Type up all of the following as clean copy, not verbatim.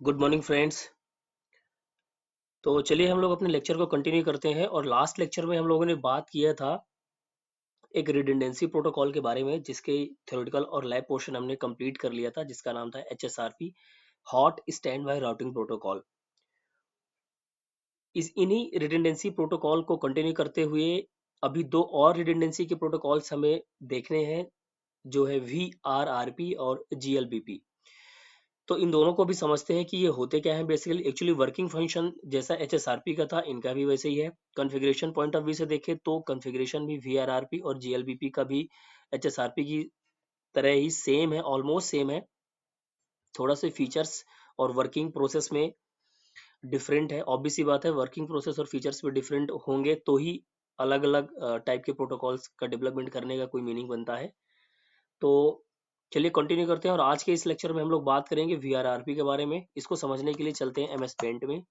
Good morning friends. तो चलिए हम लोग अपने लेक्चर को कंटिन्यू करते हैं और लास्ट लेक्चर में हम लोगों ने बात किया था एक रिडंडेंसी प्रोटोकॉल के बारे में जिसके थ्योरेटिकल और लैब पोर्शन हमने कंप्लीट कर लिया था जिसका नाम था HSRP hot stand by routing protocol. इस इन्हीं रिडंडेंसी प्रोटोकॉल को कंटिन्यू करते हुए अभी दो और रिडंडेंसी के प्रोटोकॉल्स हमें देखने हैं जो है VRRP और GLBP। तो इन दोनों को भी समझते हैं कि ये होते क्या हैं। बेसिकली एक्चुअली वर्किंग फंक्शन जैसा HSRP का था इनका भी वैसे ही है। कॉन्फ़िगरेशन पॉइंट ऑफ व्यू से देखें तो कॉन्फ़िगरेशन भी VRRP और GLBP का भी HSRP की तरह ही सेम है, ऑलमोस्ट सेम है। थोड़ा से फीचर्स और वर्किंग प्रोसेस में डिफरेंट है। ऑब्वियस सी बात है, वर्किंग प्रोसेस और फीचर्स में डिफरेंट होंगे तो ही अलग अलग टाइप के प्रोटोकॉल्स का डेवलपमेंट करने का कोई मीनिंग बनता है। तो चलिए कंटिन्यू करते हैं और आज के इस लेक्चर में हम लोग बात करेंगे VRRP के बारे में। इसको समझने के लिए चलते हैं MS पेंट में।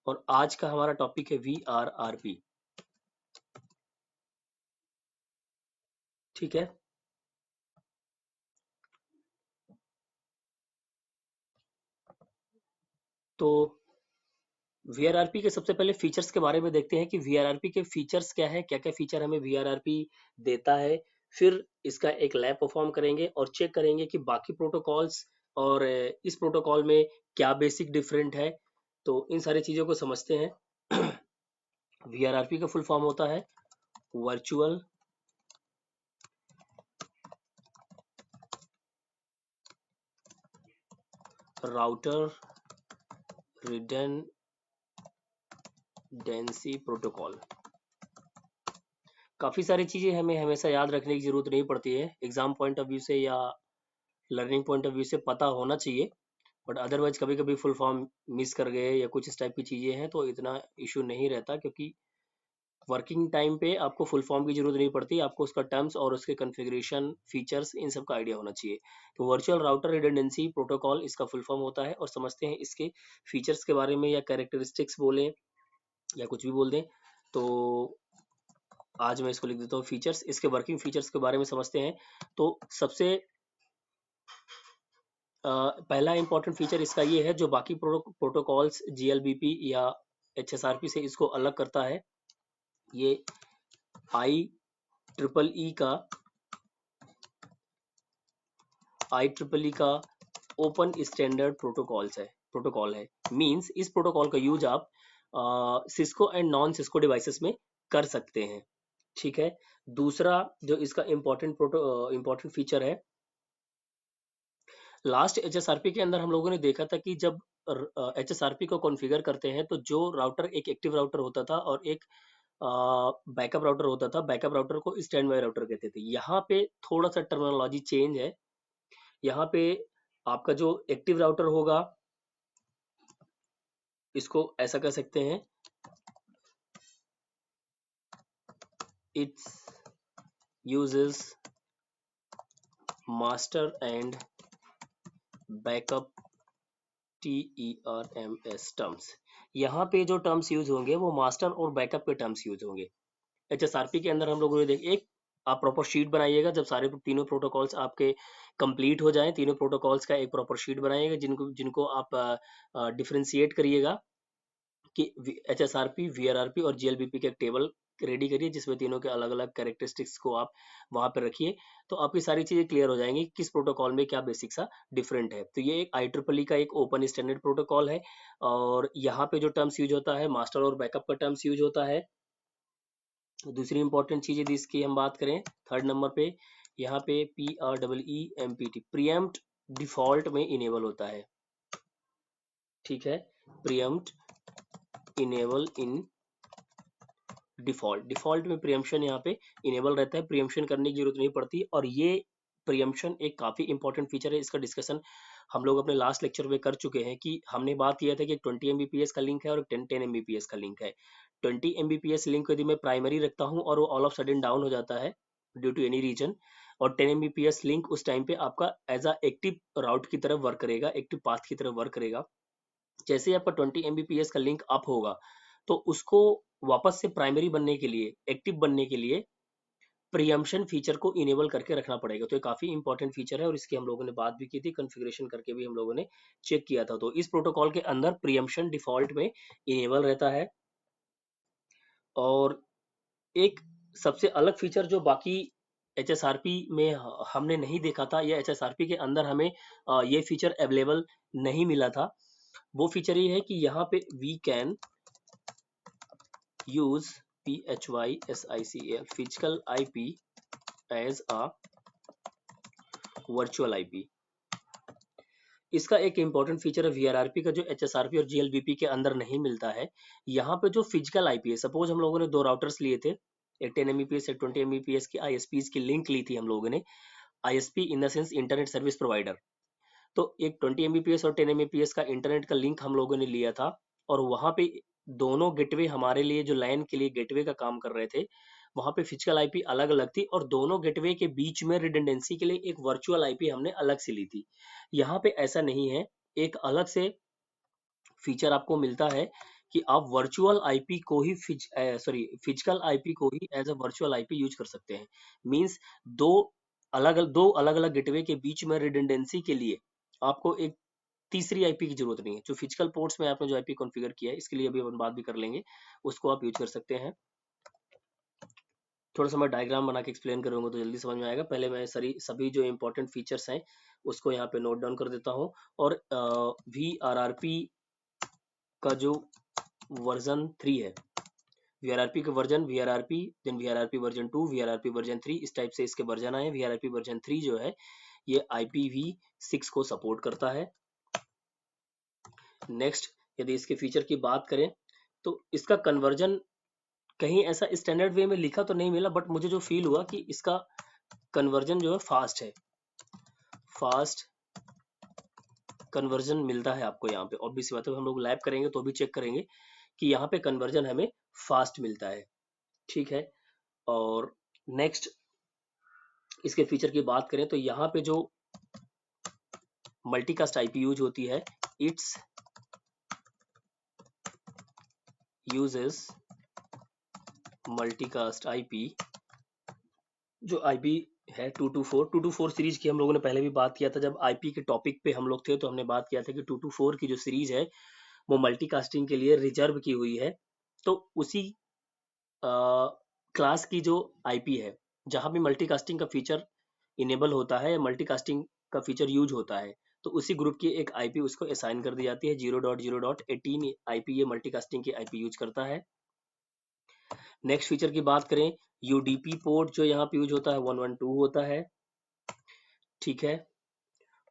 और आज का हमारा टॉपिक है VRRP। ठीक है, तो VRRP के सबसे पहले फीचर्स के बारे में देखते हैं कि VRRP के फीचर्स क्या है, क्या क्या फीचर हमें VRRP देता है। फिर इसका एक लैब परफॉर्म करेंगे और चेक करेंगे कि बाकी प्रोटोकॉल्स और इस प्रोटोकॉल में क्या बेसिक डिफरेंट है। तो इन सारी चीजों को समझते हैं। VRRP का फुल फॉर्म होता है वर्चुअल राउटर रिडंडेंसी प्रोटोकॉल। काफी सारी चीजें हमें हमेशा याद रखने की जरूरत नहीं पड़ती है, एग्जाम पॉइंट ऑफ व्यू से या लर्निंग पॉइंट ऑफ व्यू से पता होना चाहिए। बट अदरवाइज कभी कभी फुल फॉर्म मिस कर गए या कुछ इस टाइप की चीजें हैं तो इतना इशू नहीं रहता, क्योंकि वर्किंग टाइम पे आपको फुल फॉर्म की जरूरत नहीं पड़ती, आपको उसका टर्म्स और उसके कॉन्फ़िगरेशन फीचर्स इन सब का आइडिया होना चाहिए। तो वर्चुअल राउटर रिडंडेंसी प्रोटोकॉल इसका फुल फॉर्म होता है और समझते हैं इसके फीचर्स के बारे में, या कैरेक्टरिस्टिक्स बोलें या कुछ भी बोल दें। तो आज मैं इसको लिख देता हूँ फीचर्स। इसके वर्किंग फीचर्स के बारे में समझते हैं। तो सबसे पहला इंपॉर्टेंट फीचर इसका ये है, जो बाकी प्रोटोकॉल्स GLBP या HSRP से इसको अलग करता है, ये IEEE का ओपन स्टैंडर्ड प्रोटोकॉल है। मींस इस प्रोटोकॉल का यूज आप Cisco and non Cisco devices में कर सकते हैं। ठीक है। दूसरा जो इसका इम्पोर्टेंट फीचर है, लास्ट HSRP के अंदर हम लोगों ने देखा था कि जब HSRP को कॉन्फ़िगर करते हैं तो जो राउटर एक एक्टिव राउटर होता था और एक बैकअप राउटर होता था, बैकअप राउटर को स्टैंड बाय राउटर कहते थे। यहाँ पे थोड़ा सा टर्मिनोलॉजी चेंज है। यहाँ पे आपका जो एक्टिव राउटर होगा, इसको ऐसा कह सकते हैं, it's uses master and backup TERMS terms. यहाँ पे जो टर्म्स यूज होंगे वो मास्टर और बैकअप के टर्म्स यूज होंगे। HSRP के अंदर हम लोगों ने एक आप प्रॉपर शीट बनाइएगा, जब सारे तीनों प्रोटोकॉल्स आपके कंप्लीट हो जाएं, तीनों प्रोटोकॉल्स का एक प्रॉपर शीट बनाइएगा जिनको जिनको आप डिफरेंशिएट करिएगा कि HSRP, VRRP और GLBP का एक टेबल रेडी करिए जिसमें तीनों के अलग अलग कैरेक्टरिस्टिक्स को आप वहां पर रखिए। तो आपकी सारी चीजें क्लियर हो जाएंगी किस प्रोटोकॉल में क्या बेसिक सा डिफरेंट है। तो ये एक IEEE का एक ओपन स्टैंडर्ड प्रोटोकॉल है और यहाँ पे जो टर्म्स यूज होता है, मास्टर और बैकअप का टर्म्स यूज होता है। दूसरी इंपॉर्टेंट चीज यदि इसकी हम बात करें थर्ड नंबर पे, यहाँ पे PREEMPT प्रीएम्प्ट डिफॉल्ट में इनेबल होता है। ठीक है, प्रीएम्प्ट इनेबल इन डिफॉल्ट में प्रियम्पशन यहाँ पे इनेबल रहता है, प्रियम्पशन करने की जरूरत नहीं पड़ती। और ये प्रियम्पशन एक काफी इंपॉर्टेंट फीचर है। इसका डिस्कशन हम लोग अपने लास्ट लेक्चर में कर चुके हैं कि हमने बात किया था कि 20 Mbps का लिंक है और 10 Mbps का लिंक है। 20 Mbps लिंक यदि मैं प्राइमरी रखता हूँ और वो ऑल ऑफ सडन डाउन हो जाता है ड्यू टू एनी रीजन, और 10 Mbps लिंक उस टाइम पे आपका एज अ एक्टिव राउट की तरफ वर्क करेगा, एक्टिव पाथ की तरफ वर्क करेगा। जैसे ही आपका 20 Mbps का लिंक अप होगा तो उसको वापस से प्राइमरी बनने के लिए, एक्टिव बनने के लिए प्रियम्पशन फीचर को इनेबल करके रखना पड़ेगा। तो ये काफी इंपॉर्टेंट फीचर है और इसकी हम लोगों ने बात भी की थी, कॉन्फ़िगरेशन करके भी हम लोगों ने चेक किया था। तो इस प्रोटोकॉल के अंदर प्रियम्पशन डिफॉल्ट में इनेबल रहता है। और एक सबसे अलग फीचर जो बाकी HSRP में हमने नहीं देखा था, या HSRP के अंदर हमें ये फीचर अवेलेबल नहीं मिला था, वो फीचर ये है कि यहाँ पे we can use PHYSICAL physical IP as a virtual IP। इसका एक इंपॉर्टेंट फीचर है VRRP का, जो HSRP और GLBP के अंदर नहीं मिलता है। यहाँ पे जो फिजिकल IP है, सपोज हम लोगों ने दो राउटर्स लिए थे, एक 10 Mbps एक 20 Mbps की ISPs की लिंक ली थी हम लोगों ने। ISP in the sense internet service provider. तो एक 20 Mbps और 10 Mbps का इंटरनेट का लिंक हम लोगों ने लिया था, और वहां पे दोनों गेटवे हमारे लिए, जो लैन के लिए गेटवे का काम कर रहे थे, वहां पे फिजिकल IP अलग अलग थी, और दोनों गेटवे के बीच में रिडंडेंसी के लिए एक वर्चुअल IP हमने अलग से ली थी। यहाँ पे ऐसा नहीं है, एक अलग से फीचर आपको मिलता है कि आप वर्चुअल आईपी को ही फिजिकल आईपी को ही as a virtual IP use कर सकते हैं। मींस दो अलग अलग गेटवे के बीच में रिडंडेंसी के लिए आपको एक तीसरी आईपी की जरूरत नहीं है। जो फिजिकल पोर्ट्स में आपने जो आईपी कॉन्फ़िगर किया है, इसके लिए अभी अपन बात भी कर लेंगे, उसको आप यूज कर सकते हैं। थोड़ा सा मैं डायग्राम बना के एक्सप्लेन करूंगा तो जल्दी समझ में आएगा। पहले मैं सभी जो इंपॉर्टेंट फीचर्स हैं उसको यहाँ पे नोट डाउन कर देता हूँ। और VRRP का जो वर्जन 3 है, VRRP का version VRRP, then VRRP version 2, VRRP version 3, इस टाइप से इसके वर्जन आए हैं। VRRP वर्जन 3 जो है ये IPv6 को सपोर्ट करता है। नेक्स्ट, यदि इसके फीचर की बात करें तो इसका कन्वर्जन कहीं ऐसा स्टैंडर्ड वे में लिखा तो नहीं मिला, बट मुझे जो फील हुआ कि इसका कन्वर्जन जो है फास्ट है, फास्ट कन्वर्जन मिलता है आपको यहाँ पे। ऑब्वियस बात है, हम लोग लैब करेंगे तो भी चेक करेंगे कि यहाँ पे कन्वर्जन हमें फास्ट मिलता है। ठीक है। और नेक्स्ट, इसके फीचर की बात करें तो यहाँ पे जो मल्टीकास्ट आईपी यूज होती है, इट्स यूजेस मल्टीकास्ट आईपी, जो आईपी है 224 सीरीज की हम लोगों ने पहले भी बात किया था। जब आईपी के टॉपिक पे हम लोग थे तो हमने बात किया था कि 224 की जो सीरीज है वो मल्टीकास्टिंग के लिए रिजर्व की हुई है। तो उसी क्लास की जो आईपी है, जहां भी मल्टीकास्टिंग का फीचर इनेबल होता है या मल्टीकास्टिंग का फीचर यूज होता है, तो उसी ग्रुप की एक आईपी उसको असाइन कर दी जाती है। 0.0.18 आईपी ये मल्टीकास्टिंग की आईपी यूज करता है। नेक्स्ट फीचर की बात करें, यूडीपी पोर्ट जो यहाँ पे यूज होता है 112 होता है। ठीक है।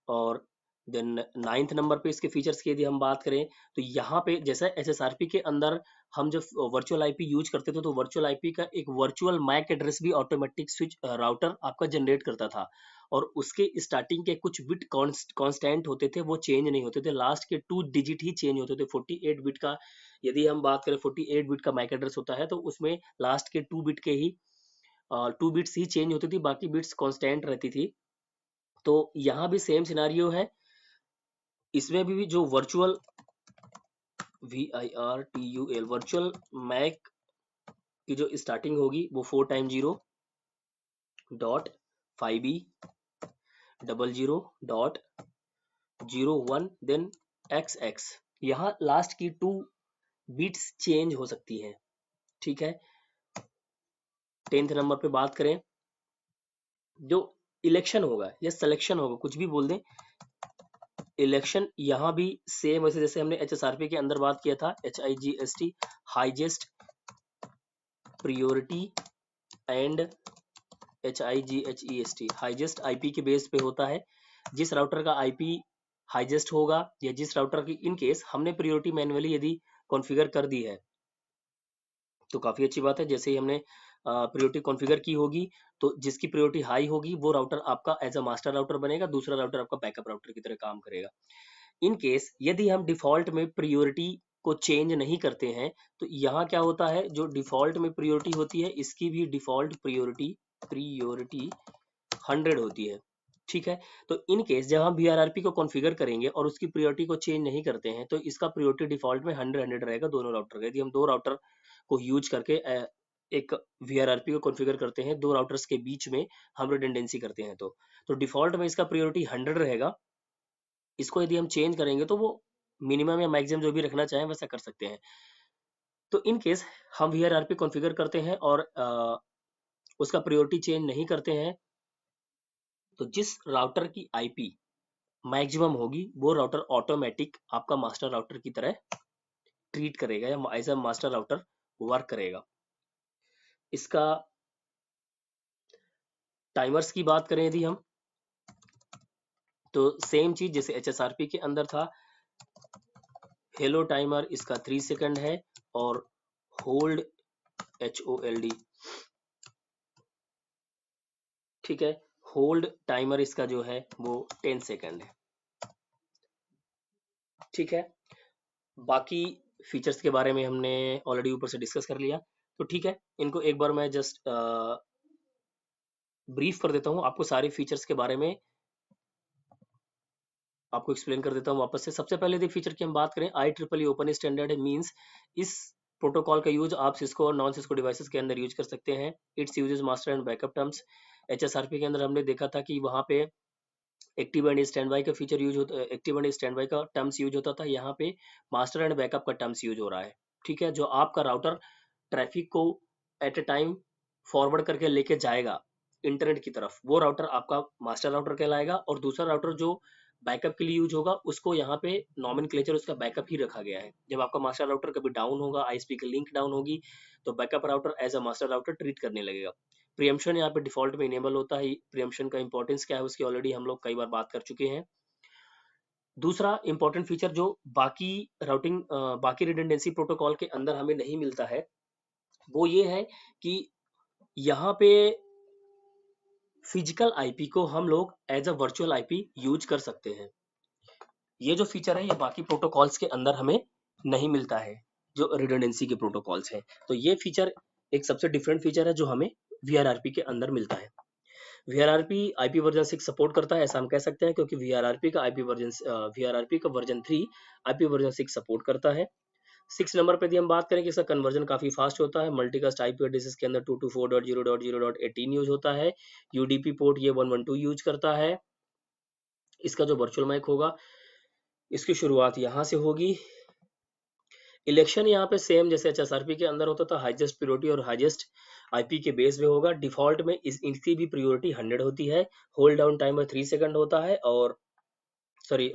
और देन 9th नंबर पे इसके फीचर्स की यदि हम बात करें तो यहाँ पे जैसा HSRP के अंदर हम जब वर्चुअल आईपी यूज करते थे तो वर्चुअल आईपी का एक वर्चुअल मैक एड्रेस भी ऑटोमेटिक स्विच राउटर आपका जनरेट करता था, और उसके स्टार्टिंग के कुछ बिट कांस्टेंट होते थे, वो चेंज नहीं होते थे, लास्ट के 2 डिजिट ही चेंज होते थे। 48 बिट का यदि हम बात करें, 48 बिट का मैक एड्रेस होता है, तो उसमें लास्ट के 2 बिट के ही 2 बिट्स ही चेंज होती थी, बाकी बिट्स कांस्टेंट रहती थी। तो यहाँ भी सेम सिनारियो है, इसमें भी जो वर्चुअल VIRTUL वर्चुअल मैक की जो स्टार्टिंग होगी वो 4x0.5B00.01 देन XX। यहाँ लास्ट की 2 बिट्स चेंज हो सकती हैं। ठीक है। 10th नंबर पे बात करें, जो इलेक्शन होगा या सिलेक्शन होगा, कुछ भी बोल दें, इलेक्शन यहाँ भी सेम वैसे जैसे हमने HSRP के अंदर बात किया था, HIGST highest priority and HIGHEST highest IP के बेस पे होता है। जिस राउटर का आईपी हाईजेस्ट होगा या जिस राउटर की इन केस हमने प्रियोरिटी मैन्युअली यदि कॉन्फ़िगर कर दी है तो काफी अच्छी बात है। जैसे ही हमने प्रियोरिटी कॉन्फ़िगर की होगी तो जिसकी प्रियोरिटी हाई होगी वो राउटर आपका एज अ मास्टर राउटर बनेगा, दूसरा राउटर आपका बैकअप राउटर की तरह काम करेगा। इन केस यदि हम डिफॉल्ट में प्रियोरिटी को चेंज नहीं करते हैं तो यहाँ क्या होता है, जो डिफॉल्ट में प्रियोरिटी होती है इसकी भी डिफॉल्ट प्रियोरिटी 100 होती है। ठीक है। तो इन केस जब हम VRRP को कॉन्फ़िगर करेंगे और उसकी प्रियोरिटी को चेंज नहीं करते हैं तो इसका प्रियोरिटी डिफॉल्ट में 100 रहेगा दोनों राउटर का। यदि हम दो राउटर को यूज करके एक VRRP को कॉन्फ़िगर करते हैं, 2 राउटर्स के बीच में हम रिडंडेंसी करते हैं तो डिफ़ॉल्ट में इसका प्रायोरिटी 100 रहेगा। इसको यदि हम चेंज करेंगे तो वो मिनिमम या मैक्सिमम जो भी रखना चाहें वैसा कर सकते हैं। तो इन केस हम VRRP कॉन्फ़िगर करते हैं और उसका प्रायोरिटी चेंज नहीं करते हैं, तो जिस राउटर की IP मैक्सिमम होगी वो राउटर ऑटोमेटिक आपका मास्टर राउटर की तरह ट्रीट करेगा या as a master router work करेगा। इसका टाइमर्स की बात करें यदि हम, तो सेम चीज जैसे HSRP के अंदर था, हेलो टाइमर इसका 3 सेकंड है और होल्ड HOLD, ठीक है, होल्ड टाइमर इसका जो है वो 10 सेकंड है। ठीक है, बाकी फीचर्स के बारे में हमने ऑलरेडी ऊपर से डिस्कस कर लिया, तो ठीक है, इनको एक बार मैं जस्ट ब्रीफ कर देता हूँ आपको, सारे फीचर्स के बारे में आपको एक्सप्लेन कर देता हूँ वापस से। सबसे पहले यदि फीचर की हम बात करें, IEEE ओपन स्टैंडर्ड है, मींस इस प्रोटोकॉल का यूज आप सिस्को और नॉन सिस्को डिवाइसेस के अंदर यूज कर सकते हैं। It's uses master and backup terms. HSRP के अंदर हमने देखा था कि वहां पे एक्टिव एंड स्टैंड बाई का फीचर यूज होता, एक्टिव एंड स्टैंड बाई का टर्म्स यूज होता था, यहाँ पे मास्टर एंड बैकअप का टर्म्स यूज हो रहा है। ठीक है, जो आपका राउटर ट्रैफिक को एट ए टाइम फॉरवर्ड करके लेके जाएगा इंटरनेट की तरफ, वो राउटर आपका मास्टर राउटर कहलाएगा, और दूसरा राउटर जो बैकअप के लिए यूज होगा उसको यहाँ पे नॉमेनक्लेचर उसका बैकअप ही रखा गया है। जब आपका मास्टर राउटर कभी डाउन होगा, ISP की लिंक डाउन होगी, तो backup router as a master router treat करने लगेगा। प्रियम्पशन यहाँ पे डिफॉल्ट में इनेबल होता है। प्रियम्पशन का इंपॉर्टेंस क्या है उसकी ऑलरेडी हम लोग कई बार बात कर चुके हैं। दूसरा इंपॉर्टेंट फीचर जो बाकी राउटिंग बाकी रिडंडेंसी प्रोटोकॉल के अंदर हमें नहीं मिलता है, वो ये है कि यहाँ पे फिजिकल IP को हम लोग as a virtual IP use कर सकते हैं। ये जो फीचर है ये बाकी प्रोटोकॉल्स के अंदर हमें नहीं मिलता है, जो रिडंडेंसी के प्रोटोकॉल्स हैं। तो ये फीचर एक सबसे डिफरेंट फीचर है जो हमें VRRP के अंदर मिलता है। VRRP IP वर्जन 6 सपोर्ट करता है, ऐसा हम कह सकते हैं, क्योंकि VRRP का वर्जन 3 IP वर्जन 6 सपोर्ट करता है। 6 नंबर पे यदि हम बात करें कि इसका कन्वर्जन काफी फास्ट होता है। मल्टीकास्ट IP एड्रेसेस के अंदर 224.0.0.18 यूज होता है। UDP पोर्ट ये 112 यूज करता है। इसका जो वर्चुअल माइक होगा इसकी शुरुआत यहाँ से होगी। इलेक्शन यहाँ पे सेम जैसे HSRP के अंदर होता था, हाईएस्ट प्रायोरिटी और हाईएस्ट IP के बेस पे होगा। डिफॉल्ट में इसकी भी प्रायोरिटी 100 होती है। होल्ड डाउन टाइमर 3 सेकंड होता है, और सॉरी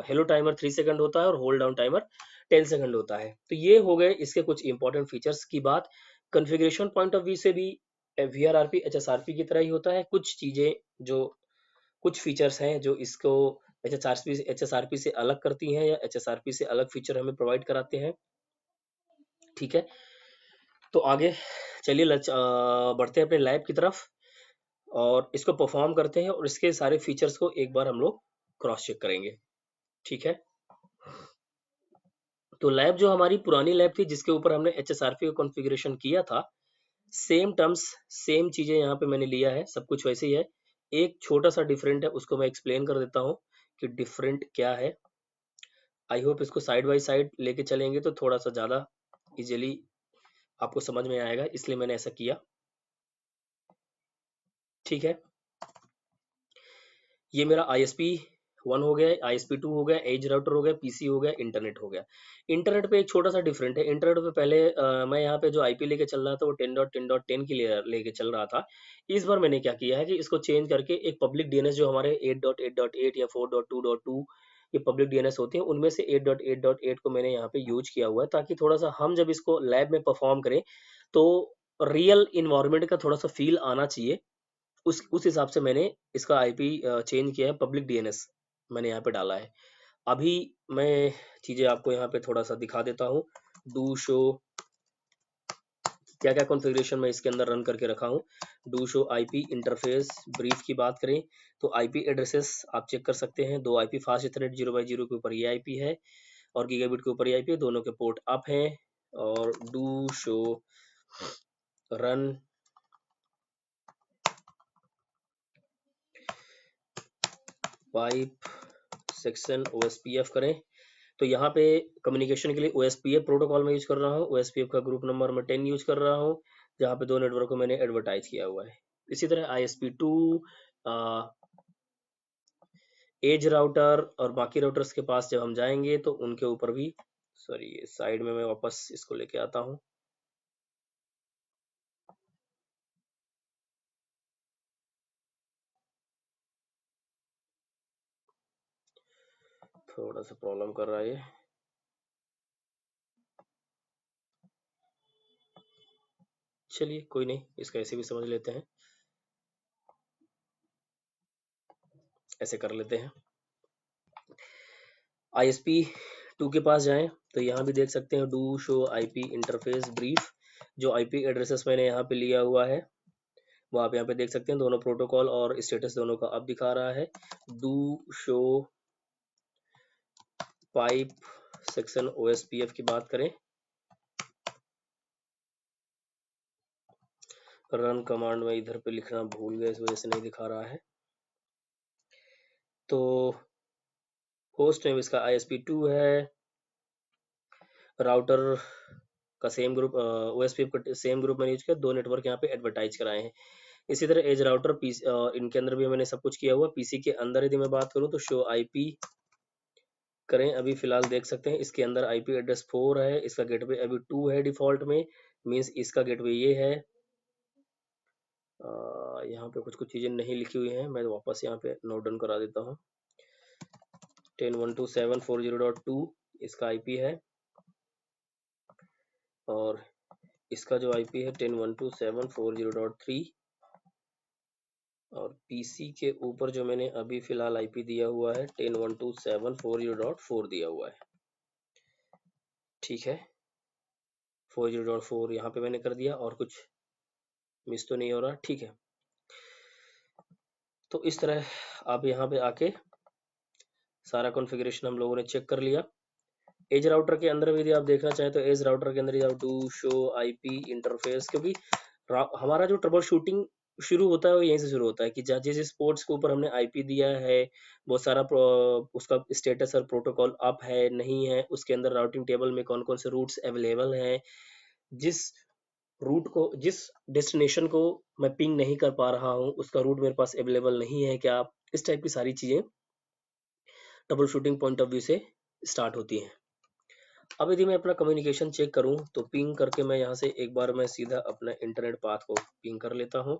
हेलो टाइमर 3 सेकंड होता है और होल्ड डाउन टाइमर 10 सेकंड होता है। तो ये हो गए इसके कुछ इंपॉर्टेंट फीचर्स की बात। कॉन्फ़िगरेशन पॉइंट ऑफ व्यू से भी VRRP HSRP की तरह ही होता है। कुछ चीजें जो कुछ फीचर्स हैं जो इसको HSRP से अलग करती हैं, या HSRP से अलग फीचर हमें प्रोवाइड कराते हैं। ठीक है, तो आगे चलिए बढ़ते हैं अपने लैब की तरफ और इसको परफॉर्म करते हैं, और इसके सारे फीचर्स को एक बार हम लोग क्रॉस चेक करेंगे। ठीक है, तो लैब जो हमारी पुरानी लैब थी जिसके ऊपर हमने HSRP का कॉन्फ़िगरेशन किया था, सेम टर्म्स सेम चीजें यहाँ पे मैंने लिया है, सब कुछ वैसे ही है। एक छोटा सा डिफरेंट है, उसको मैं एक्सप्लेन कर देता हूँ कि डिफरेंट क्या है। आई होप इसको साइड बाय साइड लेके चलेंगे तो थोड़ा सा ज्यादा इजीली आपको समझ में आएगा, इसलिए मैंने ऐसा किया। ठीक है, ये मेरा ISP 1 हो गया, ISP 2 हो गया, एज राउटर हो गया, PC हो गया, इंटरनेट हो गया। इंटरनेट पे एक छोटा सा डिफरेंट है। इंटरनेट पे पहले मैं यहाँ पे जो IP लेके चल रहा था वो 10.10.10 की लेके चल रहा था। इस बार मैंने क्या किया है कि इसको चेंज करके एक पब्लिक DNS जो हमारे 8.8.8 या 4.2.2 ये पब्लिक DNS होते हैं, उनमें से 8.8.8 को मैंने यहाँ पे यूज किया हुआ है, ताकि थोड़ा सा हम जब इसको लैब में परफॉर्म करें तो रियल इन्वायरमेंट का थोड़ा सा फील आना चाहिए। उस हिसाब से मैंने इसका IP चेंज किया है, पब्लिक DNS मैंने यहाँ पे डाला है। अभी मैं चीजें आपको यहाँ पे थोड़ा सा दिखा देता हूँ। डू शो क्या क्या कॉन्फ़िगरेशन मैं इसके अंदर रन करके रखा हूँ। Do show IP interface brief की बात करें तो IP एड्रेसेस आप चेक कर सकते हैं। 2 IP फास्ट इथरनेट 0x0 के ऊपर ये IP है और गीगाबिट के ऊपर ये IP है, दोनों के पोर्ट अप हैं। और do show run pipe section OSPF करें तो यहाँ पे कम्युनिकेशन के लिए OSPF प्रोटोकॉल में यूज कर रहा हूँ। OSPF का ग्रुप नंबर मैं 10 यूज कर रहा हूँ। जहाँ पे 2 नेटवर्क को मैंने एडवर्टाइज किया हुआ है। इसी तरह ISP2 एज राउटर और बाकी राउटर्स के पास जब हम जाएंगे तो उनके ऊपर भी, सॉरी साइड में मैं वापस इसको लेके आता हूँ। थोड़ा सा प्रॉब्लम कर रहा है ये। चलिए कोई नहीं, इसका ऐसे भी समझ लेते हैं, ऐसे कर लेते हैं। ISP2 के पास जाएं तो यहाँ भी देख सकते हैं do show IP interface brief. जो IP एड्रेसेस मैंने यहाँ पे लिया हुआ है वो आप यहाँ पे देख सकते हैं, दोनों प्रोटोकॉल और स्टेटस दोनों का अब दिखा रहा है। Do show pipe section OSPF की बात करें, रन कमांड में इधर पे लिखना भूल गए, इस वजह से नहीं दिखा रहा है। तो होस्ट नेम इसका ISP2 है, राउटर का सेम ग्रुप, OSPF का सेम ग्रुप मैंने यूज किया, 2 नेटवर्क यहाँ पे एडवर्टाइज कराए हैं। इसी तरह एज राउटर पीसी, इनके अंदर भी मैंने सब कुछ किया हुआ। पीसी के अंदर यदि मैं बात करूं तो शो IP करें, अभी फिलहाल देख सकते हैं इसके अंदर IP एड्रेस 4 है, इसका गेटवे अभी 2 है डिफॉल्ट में, मींस इसका गेटवे ये है। यहाँ पे कुछ कुछ चीजें नहीं लिखी हुई हैं, मैं वापस यहाँ पे नोट डाउन करा देता हूँ। 10.127.40.2 इसका IP है, और इसका जो IP है 10.127.40.3, और PC के ऊपर जो मैंने अभी फिलहाल IP दिया हुआ है 10.127.40.4 दिया हुआ है। ठीक है, 40.4 यहाँ पे मैंने कर दिया, और कुछ मिस तो नहीं हो रहा। ठीक है, तो इस तरह आप यहाँ पे आके सारा कॉन्फ़िगरेशन हम लोगों ने चेक कर लिया। एज राउटर के अंदर भी यदि आप देखना चाहें तो एज राउटर के अंदर आप डू शो IP इंटरफेस, क्योंकि हमारा जो ट्रबल शूटिंग शुरू होता है वो यहीं से शुरू होता है कि जिस स्पोर्ट्स के ऊपर हमने IP दिया है वो सारा उसका स्टेटस और प्रोटोकॉल अप है नहीं है, उसके अंदर राउटिंग टेबल में कौन कौन से रूट्स अवेलेबल हैं, जिस रूट को, जिस डेस्टिनेशन को मैं पिंग नहीं कर पा रहा हूँ उसका रूट मेरे पास अवेलेबल नहीं है क्या, इस टाइप की सारी चीजें trouble shooting point of view से स्टार्ट होती हैं। अब यदि मैं अपना कम्युनिकेशन चेक करूं तो पिंग करके मैं यहाँ से एक बार मैं सीधा अपना इंटरनेट पाथ को पिंग कर लेता हूं।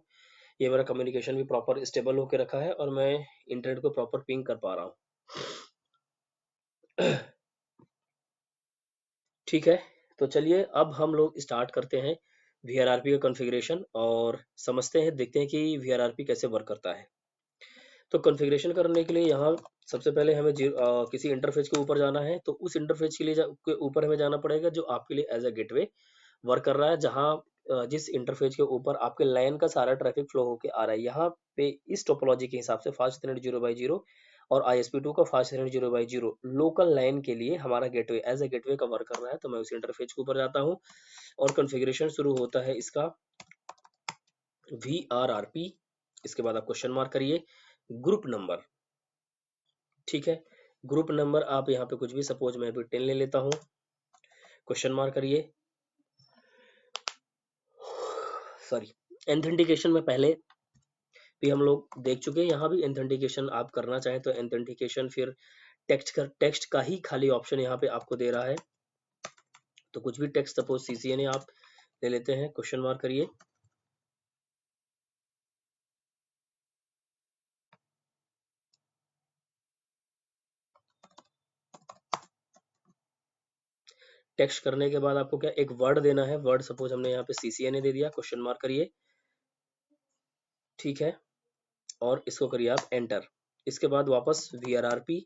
ये मेरा कम्युनिकेशन भी प्रॉपर स्टेबल होके रखा है और मैं इंटरनेट को प्रॉपर पिंग कर पा रहा हूँ। ठीक है, तो चलिए अब हम लोग स्टार्ट करते हैं VRRP का कॉन्फ़िगरेशन और समझते हैं, देखते हैं कि VRRP कैसे वर्क करता है। तो कॉन्फ़िगरेशन करने के लिए यहाँ सबसे पहले हमें किसी इंटरफेस के ऊपर जाना है, तो उस इंटरफेस के लिए के ऊपर हमें जाना पड़ेगा जो आपके लिए एज अ गेटवे वर्क कर रहा है, जहाँ जिस इंटरफेस के ऊपर आपके लाइन का सारा ट्रैफिक फ्लो होके आ रहा है। यहाँ पे इस टोपोलॉजी के हिसाब से फास्ट इंटरनेट 0/0 और ISP2 का फास्ट इंटरनेट 0/0 लोकल लाइन के लिए हमारा गेटवे एज अ गेटवे का वर्क कर रहा है। तो मैं उस इंटरफेस के ऊपर जाता हूँ और कॉन्फ़िगरेशन शुरू होता है इसका VRRP, इसके बाद आप क्वेश्चन मार्क करिए ग्रुप नंबर। ठीक है, ग्रुप नंबर आप यहाँ पे कुछ भी, सपोज मैं अभी 10 ले लेता हूँ, क्वेश्चन मार्क करिए। सॉरी, एथेंटिकेशन में पहले भी हम लोग देख चुके हैं, यहाँ भी एथेंटिकेशन आप करना चाहें तो एथेंटिकेशन फिर टेक्स्ट का ही खाली ऑप्शन यहाँ पे आपको दे रहा है, तो कुछ भी टेक्स्ट सपोज CCNA आप ले लेते हैं, क्वेश्चन मार्क करिए। टेक्स्ट करने के बाद आपको क्या एक वर्ड देना है, वर्ड सपोज हमने यहाँ पे CCNA दे दिया, क्वेश्चन मार्क करिए। ठीक है, और इसको करिए आप एंटर। इसके बाद वापस VRRP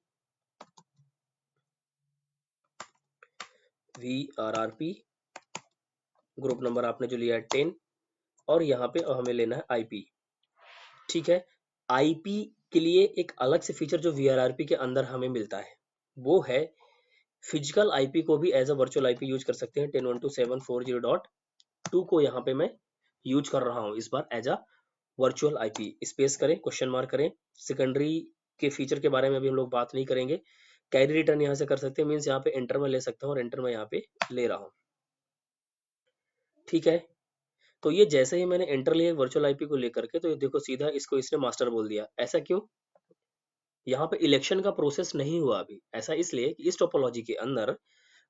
ग्रुप नंबर आपने जो लिया है 10, और यहाँ पे हमें लेना है IP। ठीक है, IP के लिए एक अलग से फीचर जो VRRP के अंदर हमें मिलता है वो है फिजिकल IP को भी as a virtual IP use कर सकते हैं। 10.127.40.2 को यहाँ पे मैं यूज कर रहा हूँ इस बार as a virtual IP। Space करें, क्वेश्चन मार्क करें। सेकेंडरी के फीचर के बारे में अभी हम लोग बात नहीं करेंगे। कैरी रिटर्न यहाँ से कर सकते हैं, मीन्स यहाँ पे एंटर में ले सकता हूँ और एंटर में यहाँ पे ले रहा हूँ। ठीक है, तो ये जैसे ही मैंने एंटर लिया वर्चुअल आईपी को लेकर के, तो ये देखो सीधा इसको इसने मास्टर बोल दिया। ऐसा क्यों? यहाँ पे इलेक्शन का प्रोसेस नहीं हुआ अभी। ऐसा इसलिए कि इस टोपोलॉजी के अंदर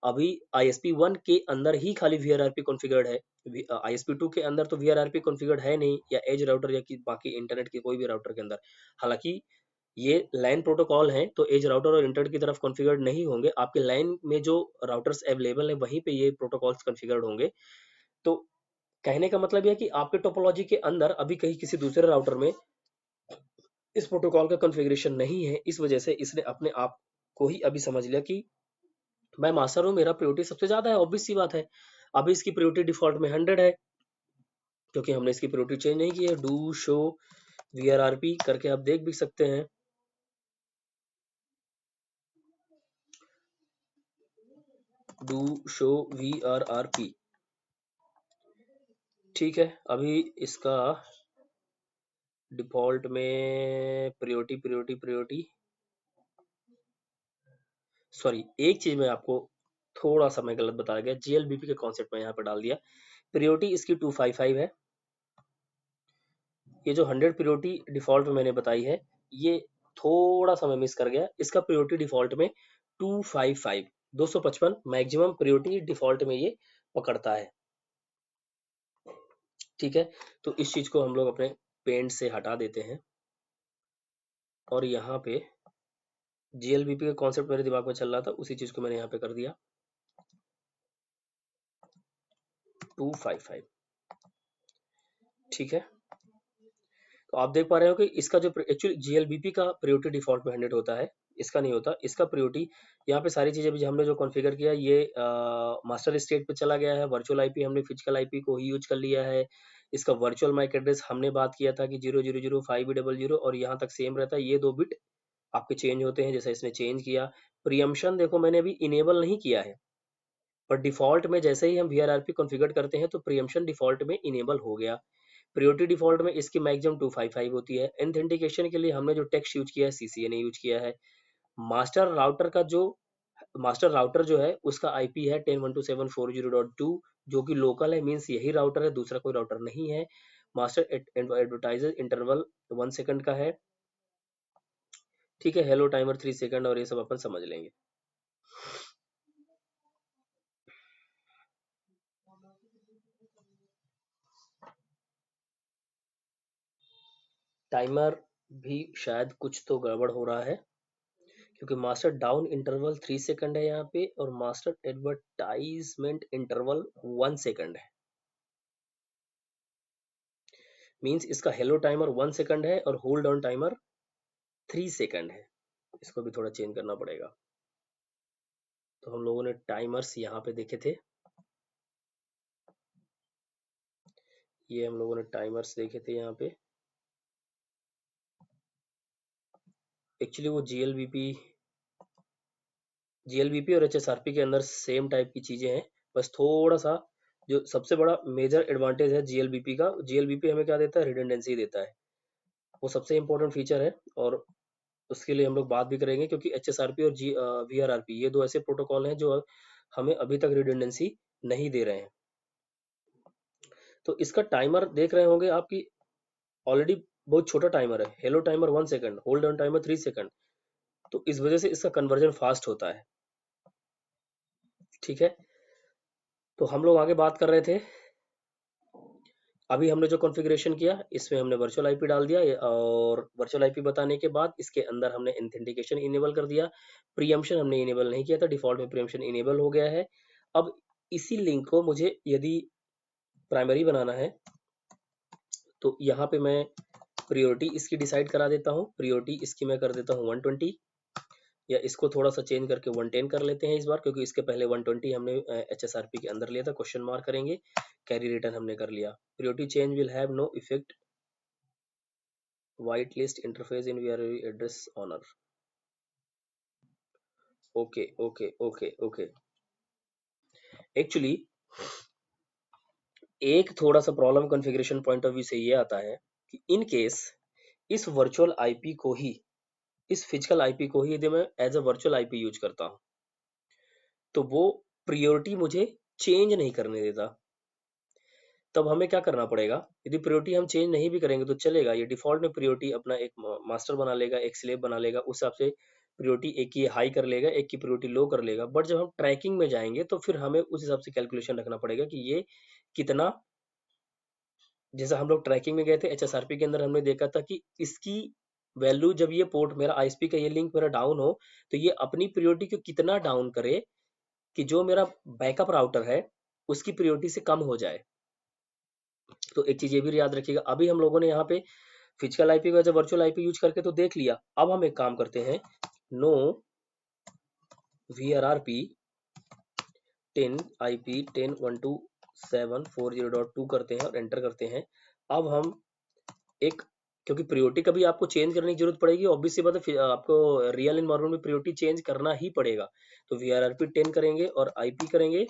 अभी ISP1 के अंदर ही खाली VRRP कॉन्फ़िगर्ड है। ISP2 के अंदर तो VRRP कॉन्फ़िगर्ड है नहीं, या एज राउटर या कि बाकी इंटरनेट के कोई भी राउटर के अंदर। हालांकि ये लाइन प्रोटोकॉल हैं, तो एज राउटर और इंटरनेट की तरफ कॉन्फ़िगर्ड नहीं होंगे। आपके लाइन में जो राउटर्स अवेलेबल है वहीं पे ये प्रोटोकॉल्स कॉन्फ़िगर्ड होंगे। तो कहने का मतलब यह है कि आपके टोपोलॉजी के अंदर अभी कहीं किसी दूसरे राउटर में इस प्रोटोकॉल का कॉन्फ़िगरेशन नहीं है। इस वजह से इसने अपने आप को ही अभी समझ लिया कि मैं मास्टर हूँ, मेरा प्रायोरिटी सबसे ज्यादा है। ऑब्वियस सी बात है। अभी इसकी प्रायोरिटी डिफॉल्ट में 100 है, क्योंकि हमने इसकी प्रायोरिटी चेंज नहीं की है। डू शो VRRP करके आप देख भी सकते हैं। डू शो VRRP, ठीक है। अभी इसका डिफॉल्ट में प्रायोरिटी सॉरी, एक चीज मैं आपको थोड़ा सा मैं गलत बता गया। GLBP के कॉन्सेप्ट में यहाँ पे डाल दिया। प्रायोरिटी इसकी 255 है। ये जो 100 प्रायोरिटी डिफॉल्ट में मैंने बताई है, ये थोड़ा सा मैं मिस कर गया। इसका प्रायोरिटी डिफॉल्ट में 255 255 मैक्सिमम प्रायोरिटी डिफॉल्ट में ये पकड़ता है। ठीक है, तो इस चीज को हम लोग अपने पेंट से हटा देते हैं, और यहाँ पे GLBP का कॉन्सेप्ट मेरे दिमाग में चल रहा था, उसी चीज को मैंने यहाँ पे कर दिया 255। ठीक है, तो आप देख पा रहे हो कि इसका जो एक्चुअली GLBP का प्रायोरिटी डिफॉल्ट में 100 होता है, इसका नहीं होता। इसका प्रायोरिटी यहाँ पे सारी चीजें भी हमने जो कॉन्फ़िगर किया, ये मास्टर स्टेट पे चला गया है। वर्चुअल आईपी हमने फिजिकल आईपी को ही यूज कर लिया है। इसका वर्चुअल मैक एड्रेस हमने बात किया था कि 000500, और यहाँ तक सेम रहता है। ये 2 बिट आपके चेंज होते हैं जैसा इसने चेंज किया। प्रियम्पशन देखो मैंने अभी इनेबल नहीं किया है, पर डिफॉल्ट में जैसे ही हम VRRP कॉन्फ़िगर करते हैं तो प्रियम्पशन डिफॉल्ट में इनेबल हो गया। प्रायोरिटी डिफॉल्ट में इसकी मैक्सिमम 255 होती है। ऑथेंटिकेशन के लिए हमने जो टेक्स्ट यूज किया है CCNA यूज किया है। मास्टर राउटर का जो मास्टर राउटर जो है उसका IP है 10.127.40.2, जो कि लोकल है, मींस यही राउटर है, दूसरा कोई राउटर नहीं है। मास्टर एडवर्टाइजर इंटरवल 1 सेकंड का है। ठीक है, हेलो टाइमर 3 सेकंड, और ये सब अपन समझ लेंगे। टाइमर भी शायद कुछ तो गड़बड़ हो रहा है, क्योंकि मास्टर डाउन इंटरवल 3 सेकंड है यहाँ पे, और मास्टर एडवर्टाइजमेंट इंटरवल 1 सेकंड है। मींस इसका हेलो टाइमर 1 सेकंड है और होल्ड ऑन टाइमर 3 सेकंड है। इसको भी थोड़ा चेंज करना पड़ेगा। तो हम लोगों ने टाइमर्स यहाँ पे देखे थे, ये हम लोगों ने टाइमर्स देखे थे यहाँ पे। एक्चुअली वो GLBP और HSRP के अंदर सेम टाइप की चीजें हैं, बस थोड़ा सा जो सबसे बड़ा मेजर एडवांटेज है GLBP का, GLBP हमें क्या देता है, रिडंडेंसी देता है। वो सबसे इंपॉर्टेंट फीचर है, और उसके लिए हम लोग बात भी करेंगे, क्योंकि HSRP और VRRP ये 2 ऐसे प्रोटोकॉल हैं जो हमें अभी तक रिडंडेंसी नहीं दे रहे हैं। तो इसका टाइमर देख रहे होंगे आपकी, ऑलरेडी बहुत छोटा टाइमर है। Hello timer 1 second, hold on timer 3 second, तो इस वजह से इसका कन्वर्जन फास्ट होता है। ठीक है, तो हम लोग आगे बात कर रहे थे। अभी हमने जो कॉन्फ़िगरेशन किया, इसमें हमने वर्चुअल आईपी डाल दिया, और वर्चुअल आईपी बताने के बाद इसके अंदर हमने ऑथेंटिकेशन इनेबल कर दिया। प्रीएम्पशन हमने इनेबल नहीं किया था, डिफॉल्ट में प्रीएम्पशन इनेबल हो गया है। अब इसी लिंक को मुझे यदि प्राइमरी बनाना है, तो यहाँ पे मैं प्रायोरिटी इसकी डिसाइड करा देता हूँ। प्रायोरिटी इसकी मैं कर देता हूँ 120, या इसको थोड़ा सा चेंज करके 110 कर लेते हैं इस बार, क्योंकि इसके पहले 120 हमने HSRP के अंदर लिया था। क्वेश्चन मार्क करेंगे, कैरी रिटर्न हमने कर लिया। Priority change will have no effect white list interface in VRRP address owner. Okay okay okay okay. Actually एक थोड़ा सा problem configuration point of view से ये आता है कि इन केस इस वर्चुअल आईपी को ही, इस फिजिकल आईपी को ही यदि मैं as a virtual IP use करता हूं, तो वो प्रायोरिटी मुझे चेंज नहीं करने देता। तब हमें क्या करना पड़ेगा, यदि प्रायोरिटी हम चेंज नहीं भी करेंगे तो चलेगा, ये डिफॉल्ट में प्रायोरिटी अपना एक मास्टर बना लेगा, एक स्लेव बना लेगा, उस हिसाब से प्रायोरिटी एक की हाई कर लेगा, एक की प्रायोरिटी लो कर लेगा। बट जब हम ट्रैकिंग में जाएंगे तो फिर हमें उस हिसाब से कैलकुलेशन रखना पड़ेगा कि ये कितना, जैसे हम लोग ट्रैकिंग में गए थे एचएसआरपी के अंदर हमने देखा था कि इसकी वैल्यू जब ये पोर्ट मेरा आईएसपी का ये लिंक मेरा डाउन हो तो ये अपनी प्रायोरिटी को कितना डाउन करे कि जो मेरा बैकअप राउटर है उसकी प्रायोरिटी से कम हो जाए। तो एक चीज ये भी याद रखिएगा। अभी हम लोगों ने यहाँ पे फिजिकल आईपी को एज वर्चुअल आईपी यूज करके तो देख लिया, अब हम एक काम करते हैं, नो VRRP 10 IP 10.127.40.2 करते हैं और एंटर करते हैं। अब हम एक, क्योंकि प्रायोरिटी कभी आपको चेंज करने की जरूरत पड़ेगी, ऑब्वियस सी बात है, आपको रियल एनवायरनमेंट में प्रायोरिटी चेंज करना ही पड़ेगा। तो VRRP 10 करेंगे और IP करेंगे।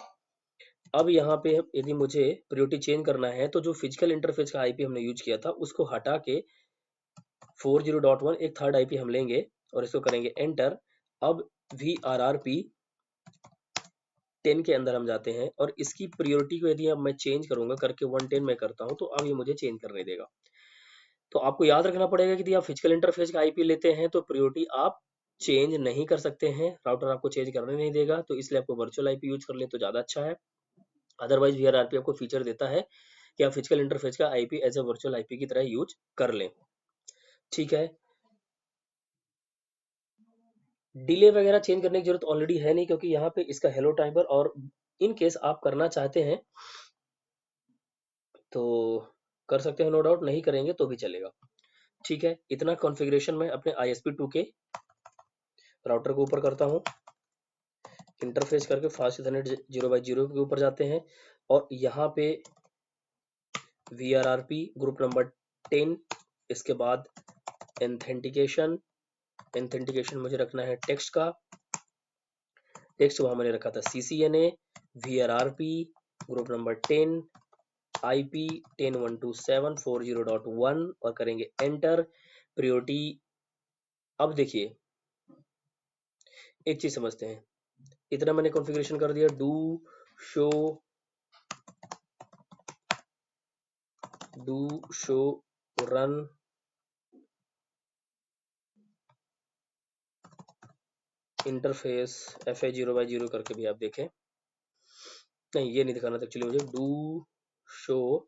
अब यहाँ पे यदि मुझे प्रायोरिटी चेंज करना है तो जो फिजिकल इंटरफेस का IP हमने यूज किया था उसको हटा के 40.1 एक थर्ड IP हम लेंगे और इसको करेंगे एंटर। अब VRRP 10 के अंदर हम जाते हैं और इसकी प्रायोरिटी को यदि अब मैं चेंज करूंगा करके 110 में करता हूं तो अब ये मुझे चेंज करने देगा। तो आपको याद रखना पड़ेगा कि यदि आप फिजिकल इंटरफेस का IP लेते हैं तो प्रायोरिटी आप चेंज नहीं कर सकते हैं, राउटर आपको चेंज करने नहीं देगा, तो इसलिए आपको वर्चुअल IP यूज कर ले तो ज्यादा अच्छा है। अदरवाइज VRRP आपको फीचर देता है कि आप फिजिकल इंटरफेस का IP as a virtual IP की तरह यूज कर लें। ठीक है, डिले वगैरह चेंज करने की जरूरत ऑलरेडी है नहीं क्योंकि यहाँ पे इसका हेलो टाइमर, और इन केस आप करना चाहते हैं तो कर सकते हैं, नो डाउट, नहीं करेंगे तो भी चलेगा। ठीक है, इतना कॉन्फ़िगरेशन मैं अपने ISP2 के राउटर के ऊपर करता हूँ। इंटरफेस करके फास्ट इथरनेट 0x0 के ऊपर जाते हैं और यहाँ पे VRRP ग्रुप नंबर 10, इसके बाद एथेंटिकेशन मुझे रखना है टेक्स्ट का, टेक्स्ट वहां मैंने रखा था CCNA, VRRP group number 10, IP 10.127.40.1 और करेंगे एंटर। प्रायोरिटी, अब देखिए एक चीज समझते हैं, इतना मैंने कॉन्फ़िगरेशन कर दिया, do show run interface FA 0x0 करके भी आप देखें, नहीं ये नहीं दिखाना था एक्चुअली मुझे, do show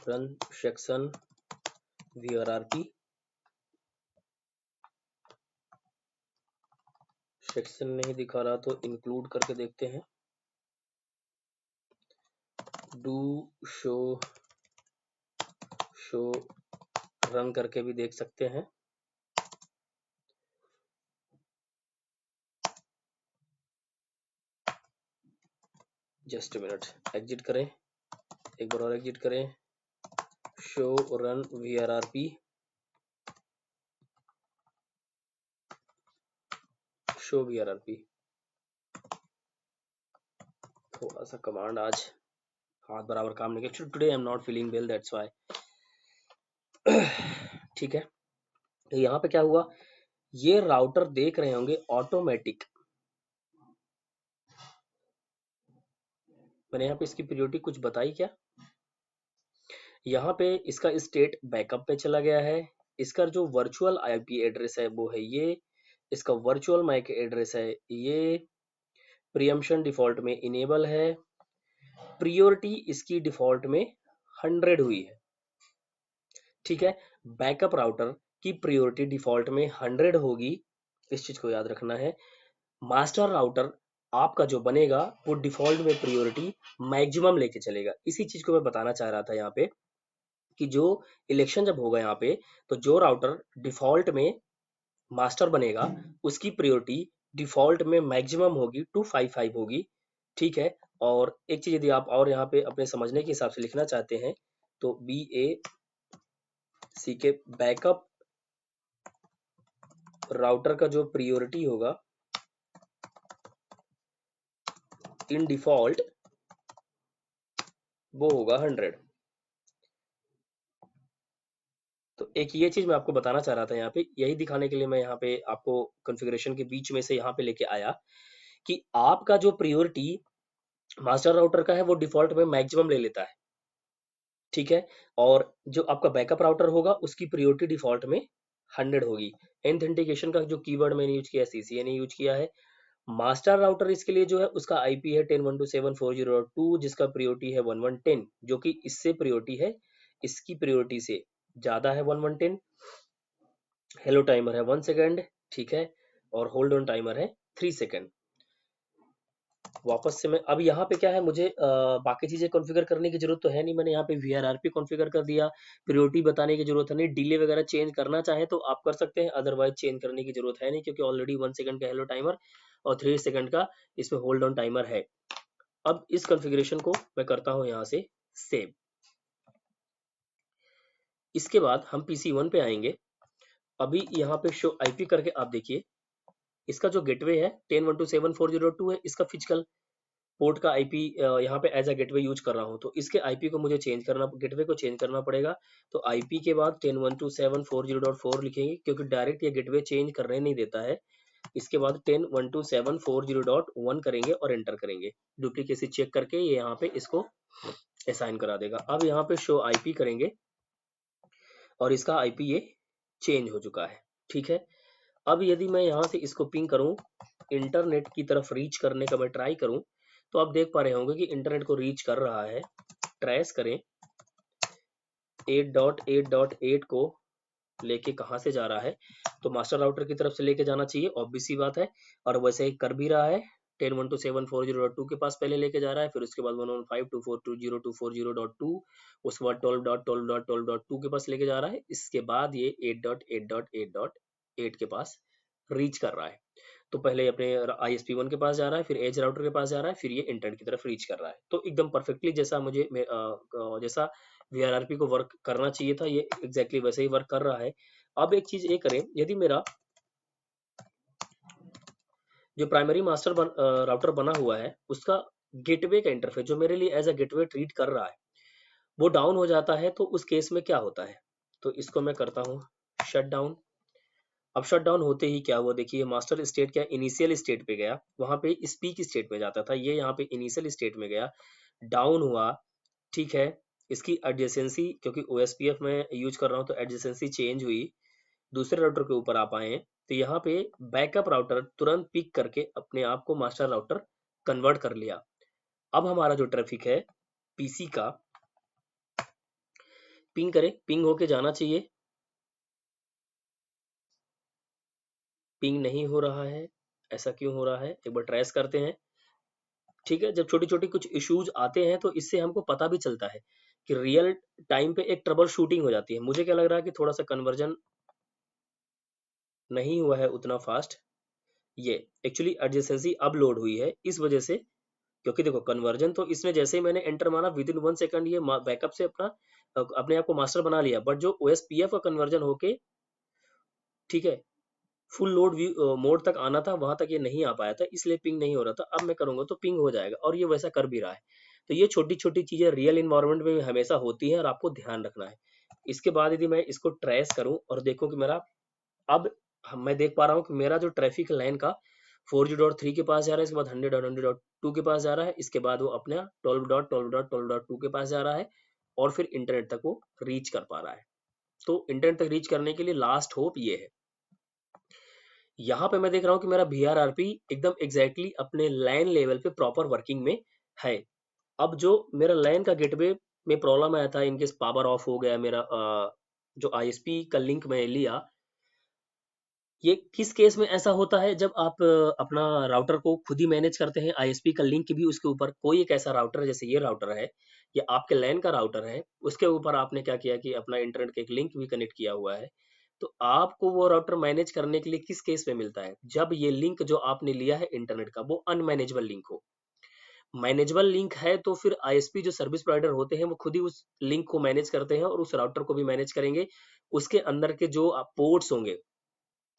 run section VRRP, section नहीं दिखा रहा तो इंक्लूड करके देखते हैं, डू शो रन करके भी देख सकते हैं। जस्ट मिनट, एग्जिट करें, एक बार और एग्जिट करें, show run VRRP, show VRRP, थोड़ा सा कमांड आज हाथ बराबर काम नहीं किया, today I am not feeling well, that's why. ठीक है, तो यहाँ पे क्या हुआ, ये राउटर देख रहे होंगे ऑटोमेटिक, मैंने यहाँ पे इसकी प्रायोरिटी कुछ बताई क्या, यहाँ पे इसका स्टेट बैकअप पे चला गया है, इसका जो वर्चुअल IP एड्रेस है वो है ये, इसका वर्चुअल मैक एड्रेस है ये, प्रीएम्पशन डिफॉल्ट में इनेबल है, प्रायोरिटी इसकी डिफॉल्ट में 100 हुई है। ठीक है, बैकअप राउटर की प्रायोरिटी डिफॉल्ट में 100 होगी, इस चीज को याद रखना है। मास्टर राउटर आपका जो बनेगा वो डिफॉल्ट में प्रायोरिटी मैक्सिमम लेके चलेगा, इसी चीज को मैं बताना चाह रहा था यहाँ पे कि जो इलेक्शन जब होगा यहाँ पे तो जो राउटर डिफॉल्ट में मास्टर बनेगा उसकी प्रायोरिटी डिफॉल्ट में मैक्सिमम होगी 255 होगी। ठीक है, और एक चीज यदि आप और यहाँ पे अपने समझने के हिसाब से लिखना चाहते हैं तो BACK बैकअप राउटर का जो प्रायोरिटी होगा इन डिफॉल्ट वो होगा 100। तो एक ये चीज मैं आपको बताना चाह रहा था यहाँ पे, यही दिखाने के लिए मैं यहाँ पे आपको कॉन्फ़िगरेशन के बीच में से यहाँ पे लेके आया कि आपका जो प्रायोरिटी मास्टर राउटर का है वो डिफ़ॉल्ट में मैक्सिमम ले लेता है, ठीक है? और जो आपका बैकअप राउटर होगा उसकी प्रायोरिटी डिफ़ॉल्ट में 100 होगी। ऑथेंटिकेशन का जो कीवर्ड मैंने यूज़ किया है सीसीएन ने यूज़ किया है। मास्टर राउटर इसके लिए जो है उसका आईपी है 10.127.4.0.2 जिसका प्रायोरिटी है 1110 जो कि इससे प्रायोरिटी है, इसकी प्रायोरिटी से ज़्यादा है 1110। हेलो टाइमर है 1 सेकंड, ठीक है? और होल्ड ऑन टाइमर है 3 सेकंड। वापस से मैं अब यहाँ पे क्या है मुझे बाकी चीज़ें कॉन्फ़िगर करने की ज़रूरत तो है नहीं, मैंने यहाँ पे वीआरआरपी कॉन्फ़िगर कर दिया, प्रायोरिटी बताने की ज़रूरत है नहीं, डिले वगैरह चेंज करना चाहे तो आप कर सकते हैं, अदरवाइज़ चेंज करने की ज़रूरत है नहीं क्योंकि ऑलरेडी 1 सेकंड का हेलो टाइमर और 3 सेकंड का इसमें होल्ड ऑन टाइमर है। अब इस कॉन्फ़िगरेशन को मैं करता हूँ यहाँ से सेव। इसके बाद हम पीसी 1 पे आएँगे। अभी यहाँ पे शो आईपी करके आप देखिए, इसका जो गेटवे है 10.127.4.0.2 है, इसका फिजिकल पोर्ट का आईपी यहाँ पे एज अ गेटवे यूज कर रहा हूँ तो इसके आईपी को मुझे चेंज करना गेटवे को चेंज करना पड़ेगा। तो आईपी के बाद 10.127.40.4 लिखेंगे क्योंकि डायरेक्ट ये गेटवे चेंज करने नहीं देता है। इसके बाद 10.127.40.1 करेंगे और एंटर करेंगे, डुप्लीकेसी चेक करके ये यहाँ पे इसको असाइन करा देगा। अब यहाँ पे शो आईपी करेंगे और इसका आईपी ये चेंज हो चुका है, ठीक है? अब यदि मैं यहाँ से इसको पिंग करूँ, इंटरनेट की तरफ रीच करने का मैं ट्राई करूँ, तो आप देख पा रहे होंगे कि इंटरनेट को रीच कर रहा है। ट्रेस करें 8.8.8 को लेके कहाँ से जा रहा है, तो मास्टर राउटर की तरफ से लेके जाना चाहिए, ऑब्वियस सी बात है, और वैसे ही कर भी रहा है। 10.127.4.0.2 के पास पहले लेके जा रहा है, फिर उसके बाद 115.242.0.240.2 उसके बाद 12.12.12.2 के पास लेके जा रहा है, इसके बाद ये 8.8.8.8 के पास रीच कर रहा है। तो पहले अपने ISP1 के पास जा रहा है, फिर एज राउटर के पास जा रहा है, फिर ये इंटरनेट की तरफ रीच कर रहा है। तो एकदम परफेक्टली जैसा मुझे जैसा वीआरआरपी को वर्क करना चाहिए था, ये एग्जैक्टली वैसे ही वर्क कर रहा है। अब एक चीज ये करें, यदि मेरा जो प्राइमरी मास्टर राउटर बना हुआ है उसका गेटवे का इंटरफेस जो मेरे लिए एज अ गेटवे ट्रीट कर रहा है वो डाउन हो जाता है, तो उस केस में क्या होता है? तो इसको मैं करता हूँ शट डाउन। अब शट डाउन होते ही क्या हुआ, देखिए मास्टर स्टेट क्या इनिशियल स्टेट पे गया, वहां पे स्पीक स्टेट में जाता था, ये यहाँ पे इनिशियल स्टेट में गया, डाउन हुआ, ठीक है? इसकी एडजेसेंसी क्योंकि ओएसपीएफ में यूज कर रहा हूँ तो एडजेसेंसी चेंज हुई, दूसरे राउटर के ऊपर आप आए तो यहाँ पे बैकअप राउटर तुरंत पिक करके अपने आप को मास्टर राउटर कन्वर्ट कर लिया। अब हमारा जो ट्रैफिक है पीसी का पिंग करे, पिंग होके जाना चाहिए, पिंग नहीं हो रहा है, ऐसा क्यों हो रहा है एक बार ट्रेस करते हैं, ठीक है? जब छोटी-छोटी कुछ इश्यूज आते हैं तो इससे हमको पता भी चलता है कि रियल टाइम पे एक ट्रबल शूटिंग हो जाती है। मुझे क्या लग रहा है कि थोड़ा सा कन्वर्जन नहीं हुआ है उतना फास्ट, ये एक्चुअली एडजेसेंसी अब लोड हुई है इस वजह से, क्योंकि देखो कन्वर्जन तो इसमें जैसे ही मैंने एंटर मारा विद इन 1 सेकंड ये बैकअप से अपना अपने आप को मास्टर बना लिया, बट जो ओएसपीएफ का कन्वर्जन होके, ठीक है, फुल लोड व्यू मोड तक आना था वहां तक ये नहीं आ पाया था, इसलिए पिंग नहीं हो रहा था। अब मैं करूंगा तो पिंग हो जाएगा और ये वैसा कर भी रहा है। तो ये छोटी छोटी चीजें रियल इन्वायरमेंट में हमेशा होती हैं और आपको ध्यान रखना है। इसके बाद यदि मैं इसको ट्रेस करूं और देखूं कि मेरा अब मैं देख पा रहा हूँ कि मेरा जो ट्रैफिक लाइन का 4G.3 के पास जा रहा है, इसके बाद 100.100.2 के पास जा रहा है, इसके बाद वो अपना 12.12.12.2 के पास जा रहा है और फिर इंटरनेट तक वो रीच कर पा रहा है। तो इंटरनेट तक रीच करने के लिए लास्ट होप ये है। यहाँ पे मैं देख रहा हूँ कि मेरा VRRP एकदम एग्जैक्टली अपने लैन लेवल पे प्रॉपर वर्किंग में है। अब जो मेरा लैन का गेटवे में प्रॉब्लम आया था, इनकेस पावर ऑफ हो गया मेरा, जो ISP का लिंक मैं लिया, ये किस केस में ऐसा होता है जब आप अपना राउटर को खुद ही मैनेज करते हैं, ISP का लिंक भी उसके ऊपर कोई एक ऐसा राउटर है जैसे ये राउटर है या आपके लैन का राउटर है, उसके ऊपर आपने क्या किया कि अपना इंटरनेट का एक लिंक भी कनेक्ट किया हुआ है, तो आपको वो राउटर मैनेज करने के लिए किस केस में मिलता है? जब ये लिंक जो आपने लिया है इंटरनेट का वो अनमैनेजेबल लिंक हो। मैनेजेबल लिंक है तो फिर ISP जो सर्विस प्रोवाइडर होते हैं वो खुद ही उस लिंक को मैनेज करते हैं और उस राउटर को भी मैनेज करेंगे। उसके अंदर के जो पोर्ट्स होंगे,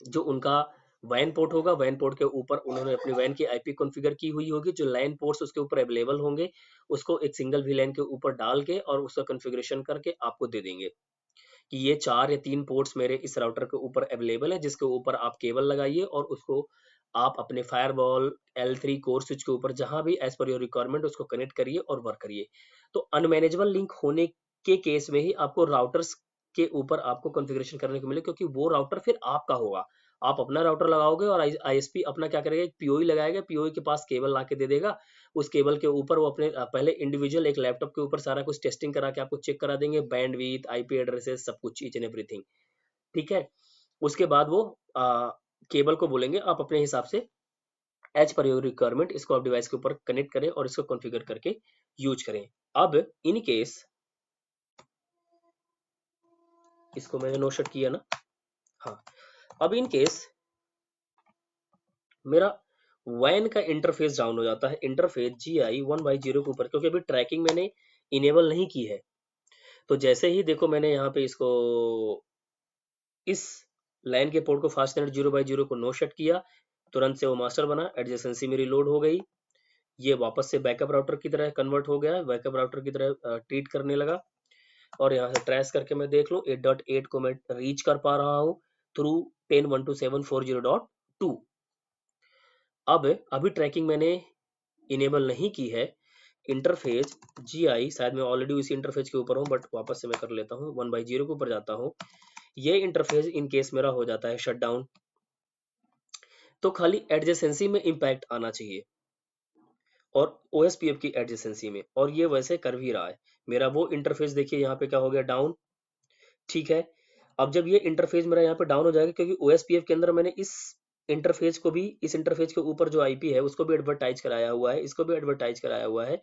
जो उनका वैन पोर्ट होगा, वैन पोर्ट के ऊपर उन्होंने अपनी वैन की आईपी कॉन्फ़िगर की हुई होगी, जो लैन पोर्ट्स उसके ऊपर अवेलेबल होंगे, उसको एक सिंगल वीलैन के ऊपर डाल के और उसका कॉन्फ़िगरेशन करके आपको दे देंगे कि ये 4 या 3 पोर्ट्स मेरे इस राउटर के ऊपर अवेलेबल है, जिसके ऊपर आप केबल लगाइए और उसको आप अपने फायरवॉल L3 कोर स्विच के ऊपर जहां भी एज पर योर रिक्वायरमेंट उसको कनेक्ट करिए और वर्क करिए। तो अनमैनेजेबल लिंक होने के केस में ही आपको राउटर्स के ऊपर आपको कॉन्फ़िगरेशन करने को मिले, क्योंकि वो राउटर फिर आपका होगा। आप अपना राउटर लगाओगे और आईएसपी अपना क्या करेगा, एक पीओई लगाएगा, पीओई के पास केबल ला के दे देगा। उस केबल के ऊपर वो अपने पहले इंडिविजुअल एक लैपटॉप के ऊपर सारा कुछ टेस्टिंग करा के आपको चेक करा देंगे, बैंडविड्थ, आईपी एड्रेसेस, सब कुछ, ईच एंड एवरीथिंग। ठीक है। उसके बाद वो केबल को बोलेंगे आप अपने हिसाब से एज पर योर रिक्वायरमेंट इसको आप डिवाइस के ऊपर कनेक्ट करें और इसको कॉन्फ़िगर करके यूज करें। अब इन केस इसको मैंने नो शट किया ना, हाँ, अब इन केस मेरा वैन का इंटरफेस डाउन हो जाता है, इंटरफेस GI 1/0 के ऊपर, क्योंकि अभी ट्रैकिंग मैंने इनेबल नहीं की है। तो जैसे ही देखो मैंने यहाँ पे इसको इस लाइन के पोर्ट को फास्ट नेट 0/0 को नो शट किया, तुरंत से वो मास्टर बना, एडजेसेंसी मेरी लोड हो गई, ये वापस से बैकअप राउटर की तरह कन्वर्ट हो गया, बैकअप राउटर की तरह ट्रीट करने लगा। और यहाँ से ट्रेस करके मैं देख लूँ 8.8 को मैं रीच कर पा रहा हूँ थ्रू 10.12740.2। अब अभी ट्रैकिंग मैंने इनेबल नहीं की है। इंटरफेस GI, शायद मैं ऑलरेडी उसी इंटरफेस के ऊपर हूँ, बट वापस से मैं कर लेता हूँ, 1/0 के ऊपर जाता हूँ। ये इंटरफेस इन केस मेरा हो जाता है शट डाउन, तो खाली एडजेसेंसी में इम्पैक्ट आना चाहिए और OSPF की एडजेसेंसी में, और ये वैसे कर भी रहा है। मेरा वो इंटरफेस देखिए यहाँ पे क्या हो गया, डाउन। ठीक है। अब जब ये इंटरफेस मेरा यहाँ पे डाउन हो जाएगा, क्योंकि OSPF के अंदर मैंने इस इंटरफेस को भी, इस इंटरफेस के ऊपर जो IP है उसको भी एडवर्टाइज कराया हुआ है, इसको भी एडवर्टाइज कराया हुआ है,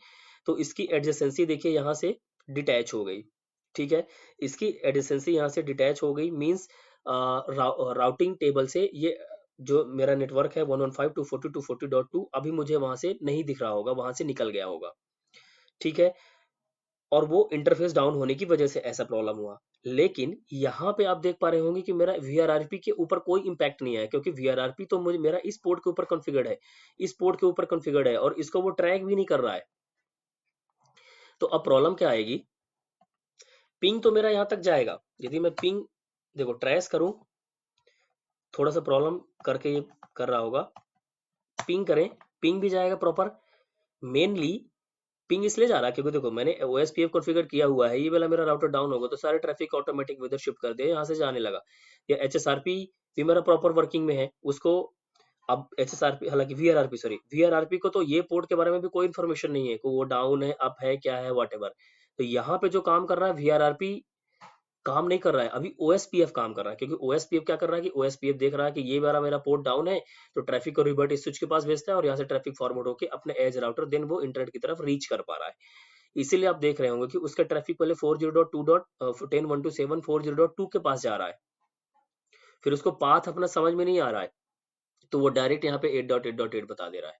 तो इसकी एडजेसेंसी देखिए यहाँ से डिटैच हो गई। ठीक है। इसकी एडजेसेंसी यहाँ से डिटैच हो गई, मीन्स राउटिंग टेबल से ये जो मेरा नेटवर्क है 115.240.2 अभी मुझे वहां से नहीं दिख रहा होगा, वहां से निकल गया होगा। ठीक है। और वो इंटरफेस डाउन होने की वजह से ऐसा प्रॉब्लम हुआ। लेकिन यहाँ पे आप देख पा रहे होंगे कि मेरा VRRP के ऊपर कोई इम्पैक्ट नहीं आया, क्योंकि VRRP तो मुझे मेरा इस पोर्ट के ऊपर कॉन्फ़िगर्ड है, इस पोर्ट के ऊपर कॉन्फ़िगर्ड है, और इसको वो ट्रैक भी नहीं कर रहा है। तो अब प्रॉब्लम क्या आएगी, पिंग तो मेरा यहाँ तक जाएगा। यदि मैं पिंग देखो ट्रेस करूं, थोड़ा सा प्रॉब्लम करके ये कर रहा होगा, पिंग करें, पिंग भी जाएगा प्रॉपर। मेनली पिंग इसलिए जा रहा है क्योंकि देखो मैंने OSPF कॉन्फ़िगर किया हुआ है, ये वाला मेरा राउटर डाउन होगा तो सारे ट्रैफिक ऑटोमेटिक इधर शिफ्ट कर दे, यहाँ से जाने लगा। या HSRP भी मेरा प्रॉपर वर्किंग में है, उसको अब HSRP, हालांकि VRRP, सॉरी VRRP को तो ये पोर्ट के बारे में भी कोई इन्फॉर्मेशन नहीं है कि वो डाउन है, अप है, क्या है, व्हाटएवर। तो यहाँ पे जो काम कर रहा है VRRP काम नहीं कर रहा है, अभी OSPF काम कर रहा है, क्योंकि OSPF क्या कर रहा है कि OSPF देख रहा है कि ये वाला मेरा पोर्ट डाउन है, तो ट्रैफिक को रिवर्ट इस स्विच के पास भेजता है और यहाँ से ट्रैफिक फॉरवर्ड होकर अपने एज राउटर देन वो इंटरनेट की तरफ रीच कर पा रहा है। इसीलिए आप देख रहे होंगे कि उसका ट्रैफिक पहले 40.2.10.127.40.2 के पास जा रहा है, फिर उसको पाथ अपना समझ में नहीं आ रहा है, तो वो डायरेक्ट यहाँ पे 8.8.8 बता दे रहा है,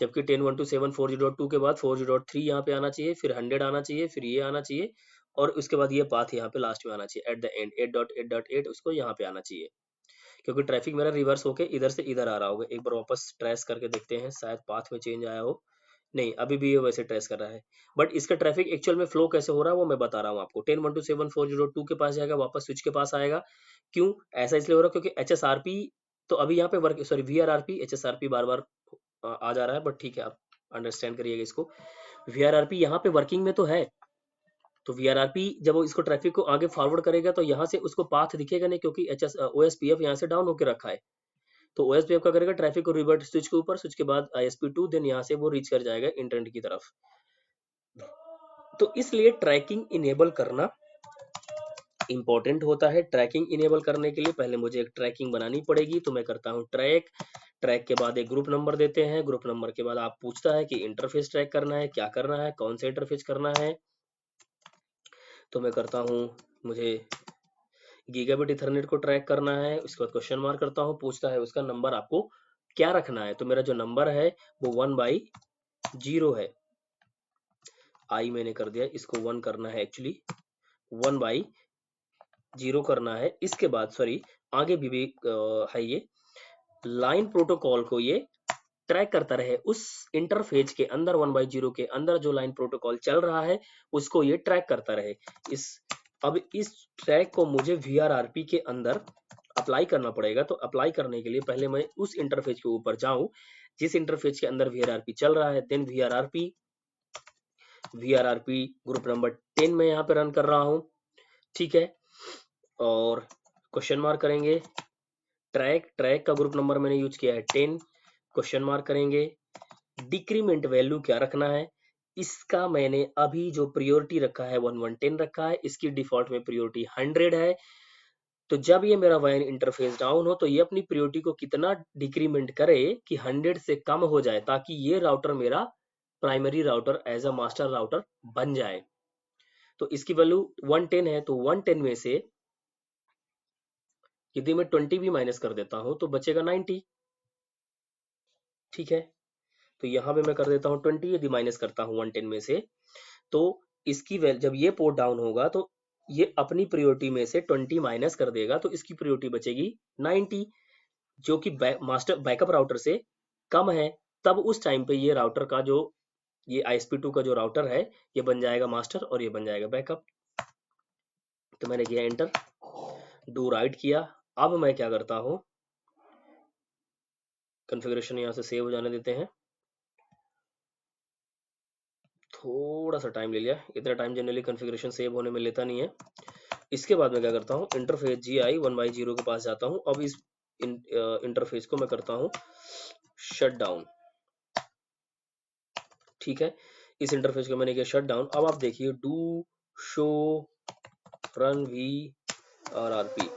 जबकि 10.127.40.2 के बाद 40.3 यहाँ पे आना चाहिए, फिर 100 आना चाहिए, फिर ये आना चाहिए, और उसके बाद ये पाथ यहाँ पे लास्ट में आना चाहिए, एट द एंड 8.8.8 उसको यहाँ पे आना चाहिए, क्योंकि ट्रैफिक मेरा रिवर्स होके इधर से इधर आ रहा होगा। एक बार वापस ट्रेस करके देखते हैं, शायद पाथ में चेंज आया हो, नहीं अभी भी ये वैसे ट्रेस कर रहा है, बट इसका ट्रैफिक एक्चुअल में फ्लो कैसे हो रहा है वो मैं बता रहा हूँ आपको। 10.127.40.2 के पास जाएगा, वापस स्विच के पास आएगा। क्यों ऐसा इसलिए हो रहा है, क्योंकि HSRP तो अभी यहाँ पे वर्क, सॉरी VRRP, HSRP बार बार आ जा रहा है, बट ठीक है आप अंडरस्टैंड करिएगा इसको। VRRP यहाँ पे वर्किंग में तो है, तो VRRP जब वो इसको ट्रैफिक को आगे फॉरवर्ड करेगा तो यहाँ से उसको पाथ दिखेगा नहीं, क्योंकि OSPF यहाँ से डाउन होकर रखा है। तो OSPF क्या करेगा, ट्रैफिक को रिवर्ट स्विच के ऊपर, स्विच के बाद ISP2, देन यहाँ से वो रीच कर जाएगा इंटरनेट की तरफ। तो इसलिए ट्रैकिंग इनेबल करना इंपॉर्टेंट होता है। ट्रैकिंग इनेबल करने के लिए पहले मुझे एक ट्रैकिंग बनानी पड़ेगी, तो मैं करता हूँ ट्रैक, ट्रैक के बाद एक ग्रुप नंबर देते हैं, ग्रुप नंबर के बाद आप पूछता है कि इंटरफेस ट्रैक करना है, क्या करना है, कौन सा इंटरफेस करना है, तो मैं करता हूँ मुझे गीगाबिट इथरनेट को ट्रैक करना है, उसके बाद क्वेश्चन मार्क करता हूँ, पूछता है उसका नंबर आपको क्या रखना है, तो मेरा जो नंबर है वो 1/0 है, आई मैंने कर दिया, इसको 1 करना है, एक्चुअली 1/0 करना है। इसके बाद सॉरी आगे भी है, ये लाइन प्रोटोकॉल को ये ट्रैक करता रहे, उस इंटरफेज के अंदर 1/0 के अंदर जो लाइन प्रोटोकॉल चल रहा है उसको ये ट्रैक करता रहे। अब इस ट्रैक को मुझे VRRP के अंदर अप्लाई करना पड़ेगा। तो अप्लाई करने के लिए पहले मैं उस इंटरफेस के ऊपर जाऊं जिस इंटरफेस के अंदर VRRP चल रहा है, देन VRRP ग्रुप नंबर 10 में यहाँ पे रन कर रहा हूँ, ठीक है। और क्वेश्चन मार्क करेंगे, ट्रैक का ग्रुप नंबर मैंने यूज किया है 10, क्वेश्चन मार्क करेंगे, डिक्रीमेंट वैल्यू क्या रखना है, इसका मैंने अभी जो प्रियोरिटी रखा है 1110 रखा है, इसकी डिफॉल्ट में प्रियोरिटी 100 है। तो जब ये मेरा वाइन इंटरफेस डाउन हो तो ये अपनी प्रियोरिटी को कितना डिक्रीमेंट करे कि 100 से कम हो जाए, ताकि ये राउटर मेरा primary router as a master router बन जाए। तो इसकी वैल्यू 110 है, तो 110 में से यदि मैं 20 भी माइनस कर देता हूं तो बचेगा 90, ठीक है। तो यहाँ पे मैं कर देता हूँ 20, यदि माइनस करता हूँ 110 में से, तो इसकी जब ये पोर्ट डाउन होगा तो ये अपनी प्रियोरिटी में से 20 माइनस कर देगा, तो इसकी प्रियोरिटी बचेगी 90, जो कि मास्टर बैकअप राउटर से कम है। तब उस टाइम पे ये राउटर का जो ये ISP2 का जो राउटर है ये बन जाएगा मास्टर और ये बन जाएगा बैकअप। तो मैंने किया एंटर, डू राइट किया। अब मैं क्या करता हूँ, कॉन्फ़िगरेशन यहाँ से सेव हो जाने देते हैं। थोड़ा सा टाइम ले लिया, इतना टाइम जनरली कॉन्फ़िगरेशन सेव होने में लेता नहीं है। इसके बाद मैं क्या करता हूँ, इंटरफेस GI 1/0 के पास जाता हूँ। अब इस इंटरफेस को मैं करता हूँ शट डाउन, ठीक है। इस इंटरफेस को मैंने किया शट डाउन। अब आप देखिए do show run VRRP,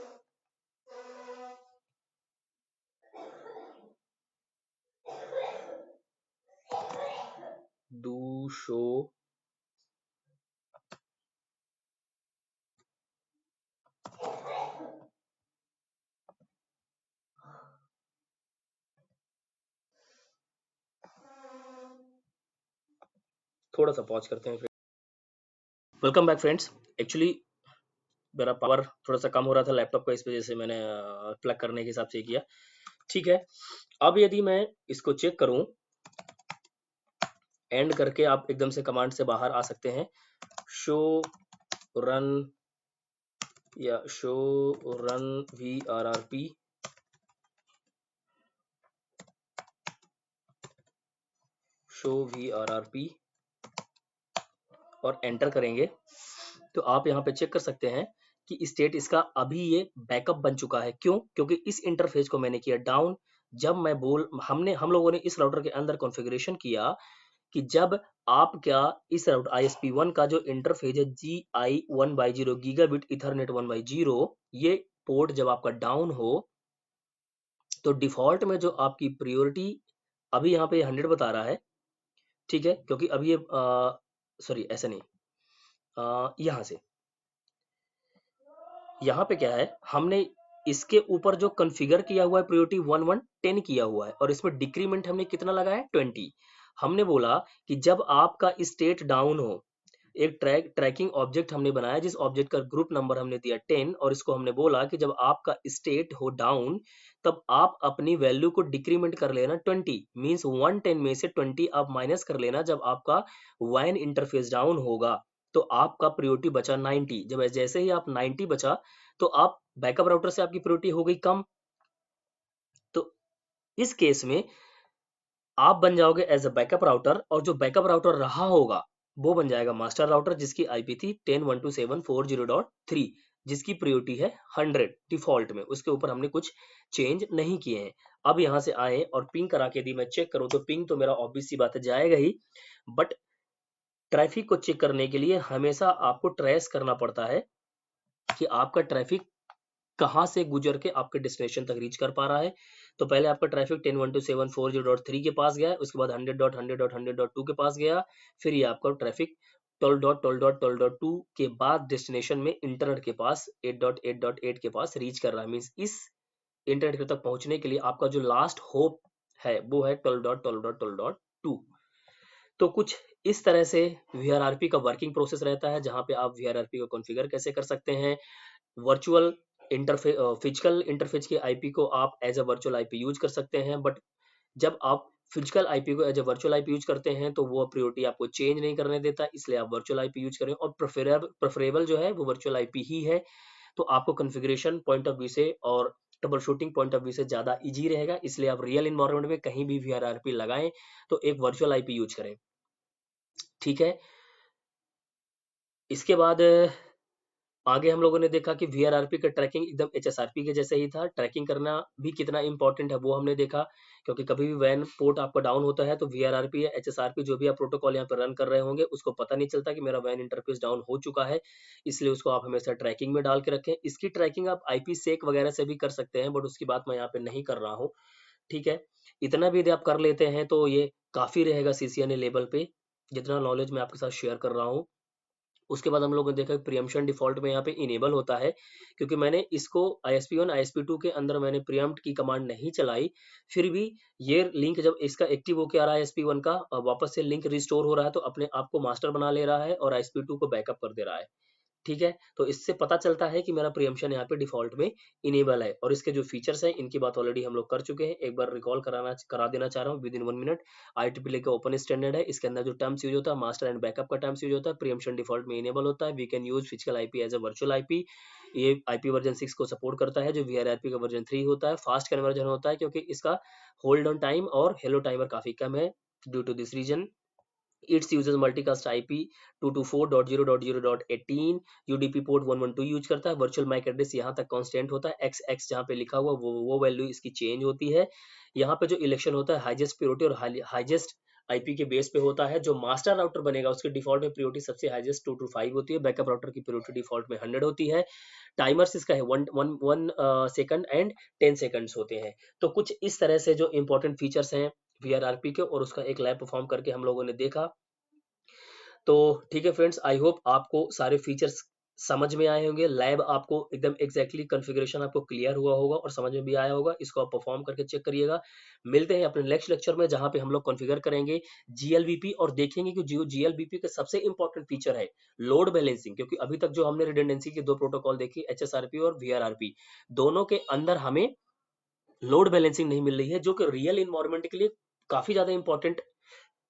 do show थोड़ा सा पॉज करते हैं। Welcome back friends. एक्चुअली मेरा पावर थोड़ा सा कम हो रहा था लैपटॉप का, इस वजह से मैंने प्लग करने के हिसाब से किया, ठीक है। अब यदि मैं इसको चेक करूं, एंड करके आप एकदम से कमांड से बाहर आ सकते हैं, शो रन या show run VRRP, show VRRP और एंटर करेंगे तो आप यहाँ पे चेक कर सकते हैं कि स्टेट इसका अभी ये बैकअप बन चुका है। क्यों? क्योंकि इस इंटरफेस को मैंने किया डाउन। जब मैं हम लोगों ने इस राउटर के अंदर कॉन्फ़िगरेशन किया कि जब आप क्या इस राउटर ISP1 का जो इंटरफेस है GI 1/0 गीगाबिट इथरनेट 1/0, ये पोर्ट जब आपका डाउन हो तो डिफॉल्ट में जो आपकी प्रियोरिटी अभी यहाँ पे 100 बता रहा है, ठीक है, क्योंकि अभी ये सॉरी ऐसा नहीं, यहाँ से यहाँ पे क्या है, हमने इसके ऊपर जो कॉन्फ़िगर किया हुआ है प्रायोरिटी 1110 किया हुआ है और इसमें डिक्रीमेंट हमने कितना लगाया है 20। हमने बोला कि जब आपका स्टेट डाउन हो, एक ट्रैकिंग ऑब्जेक्ट हमने बनाया जिस ऑब्जेक्ट का ग्रुप नंबर हमने दिया 10 और इसको हमने बोला कि जब आपका स्टेट हो डाउन तब आप अपनी वैल्यू को डिक्रीमेंट कर लेना 20, मींस 110 में से 20 आप माइनस कर लेना जब आपका वाइन इंटरफेस डाउन होगा। तो आपका प्रायोरिटी बचा 90। जब जैसे ही आप 90 बचा तो आप बैकअप राउटर से आपकी प्रायोरिटी हो गई कम। तो इस केस में आप बन जाओगे एज अ बैकअप राउटर और जो बैकअप राउटर रहा होगा वो बन जाएगा मास्टर राउटर जिसकी IP थी 10.127.40.3 जिसकी प्रायोरिटी है 100 डिफॉल्ट में, उसके ऊपर हमने कुछ चेंज नहीं किए हैं। अब यहाँ से आए और पिंग करा के यदि मैं चेक करूं तो पिंग तो मेरा ऑब्वियस सी बात है जाएगा ही, बट ट्रैफिक को चेक करने के लिए हमेशा आपको ट्रेस करना पड़ता है कि आपका ट्रैफिक कहाँ से गुजर के आपके डेस्टिनेशन तक रीच कर पा रहा है। तो पहले आपका ट्रैफिक 10.127.40.3 के पास गया, उसके बाद 100.100.100.2 के पास गया, फिर ये आपका ट्रैफिक 12.12.12.2 के बाद डेस्टिनेशन में इंटरनेट के पास 8.8.8 के पास रीच कर रहा है। मींस इस इंटरनेट तक पहुंचने के लिए आपका जो लास्ट होप है वो है 12.12.12.2। तो कुछ इस तरह से VRRP का वर्किंग प्रोसेस रहता है, जहां पे आप VRRP को कॉन्फ़िगर कैसे कर सकते हैं। वर्चुअल इंटरफेस फिजिकल इंटरफेस के IP को आप as a virtual IP use कर सकते हैं, बट जब आप फिजिकल IP को as a virtual IP use करते हैं तो वो प्रायोरिटी आपको चेंज नहीं करने देता, इसलिए आप वर्चुअल IP यूज करें और प्रेफरेबल जो है वो वर्चुअल IP ही है। तो आपको कॉन्फ़िगरेशन पॉइंट ऑफ व्यू से और trouble shooting point of view से ज़्यादा ईजी रहेगा, इसलिए आप रियल इन्वायरमेंट में कहीं भी VRRP लगाएं तो एक वर्चुअल आईपी यूज करें। ठीक है, इसके बाद आगे हम लोगों ने देखा कि VRRP का ट्रैकिंग एकदम HSRP के जैसे ही था। ट्रैकिंग करना भी कितना इंपॉर्टेंट है वो हमने देखा, क्योंकि कभी भी वैन पोर्ट आपका डाउन होता है तो VRRP या HSRP जो भी आप प्रोटोकॉल यहाँ पर रन कर रहे होंगे उसको पता नहीं चलता कि मेरा वैन इंटरफेस डाउन हो चुका है, इसलिए उसको आप हमेशा ट्रैकिंग में डाल के रखें। इसकी ट्रैकिंग आप IPsec वगैरह से भी कर सकते हैं, बट उसकी बात मैं यहाँ पे नहीं कर रहा हूँ। ठीक है, इतना भी यदि आप कर लेते हैं तो ये काफी रहेगा CCNA लेवल पे, जितना नॉलेज मैं आपके साथ शेयर कर रहा हूँ। उसके बाद हम लोगों ने देखा प्रीएम्पशन डिफॉल्ट में यहाँ पे इनेबल होता है, क्योंकि मैंने इसको ISP1 ISP2 के अंदर मैंने प्रीएम्प्ट की कमांड नहीं चलाई, फिर भी ये लिंक जब इसका एक्टिव होकर आ रहा है ISP1 का, वापस से लिंक रिस्टोर हो रहा है तो अपने आप को मास्टर बना ले रहा है और ISP2 को बैकअप कर दे रहा है। ठीक है, तो इससे पता चलता है कि मेरा प्रीएम्पशन यहाँ पे डिफॉल्ट में इनेबल है। और इसके जो फीचर्स हैं इनकी बात ऑलरेडी हम लोग कर चुके हैं, एक बार रिकॉल करा देना चाह रहा हूँ विद इन 1 मिनट। IEEE का ओपन स्टैंडर्ड है, इसके अंदर जो टर्म्स यूज होता है मास्टर एंड बैकअप का टर्म्स यूज होता है, प्रीएम्पशन डिफॉल्ट में इनेबल होता है। We can use physical IP as a virtual IP, ये IP वर्जन 6 को सपोर्ट करता है, जो VRRP का वर्जन 3 होता है। फास्ट कन्वर्जन होता है क्योंकि इसका होल्ड ऑन टाइम और हेलो टाइमर काफी कम है। Due to this reason it's uses multicast IP 224.0.0.18, UDP port 112 use करता है। वर्चुअल मैक एड्रेस यहाँ तक कांस्टेंट होता है, XX जहाँ पे लिखा हुआ वो वैल्यू इसकी चेंज होती है। यहाँ पे जो इलेक्शन होता है हाईएस्ट प्रियोरिटी और हाईएस्ट IP के बेस पे होता है। जो मास्टर राउटर बनेगा उसके डिफॉल्ट में प्रियोरिटी सबसे हाईएस्ट 2 to 5 होती है, बैकअप राउटर की प्रियोरिटी डिफॉल्ट में 100 होती है। टाइमर्स इसका है 1 सेकंड एंड 10 सेकंड्स होते हैं। तो कुछ इस तरह से जो इंपॉर्टेंट फीचर्स हैं VRRP के, और उसका एक लैब परफॉर्म करके हम लोगों ने देखा। तो ठीक है फ्रेंड्स, आई होप आपको सारे फीचर्स समझ में आए होंगे। लैब आपको एकदम एग्जैक्टली कॉन्फ़िगरेशन आपको क्लियर हुआ होगा और समझ में भी आया होगा। इसको आप परफॉर्म करके चेक करिएगा। मिलते हैं अपने नेक्स्ट लेक्चर में जहां पे हम लोग कॉन्फ़िगर करेंगे GLBP और देखेंगे कि जो GLBP का सबसे इंपॉर्टेंट फीचर है लोड बैलेंसिंग, क्योंकि अभी तक जो हमने रिडंडेंसी के दो प्रोटोकॉल देखी HSRP और VRRP, दोनों के अंदर हमें लोड बैलेंसिंग नहीं मिल रही है, जो कि रियल इन्वायरमेंट के लिए काफी ज्यादा इंपॉर्टेंट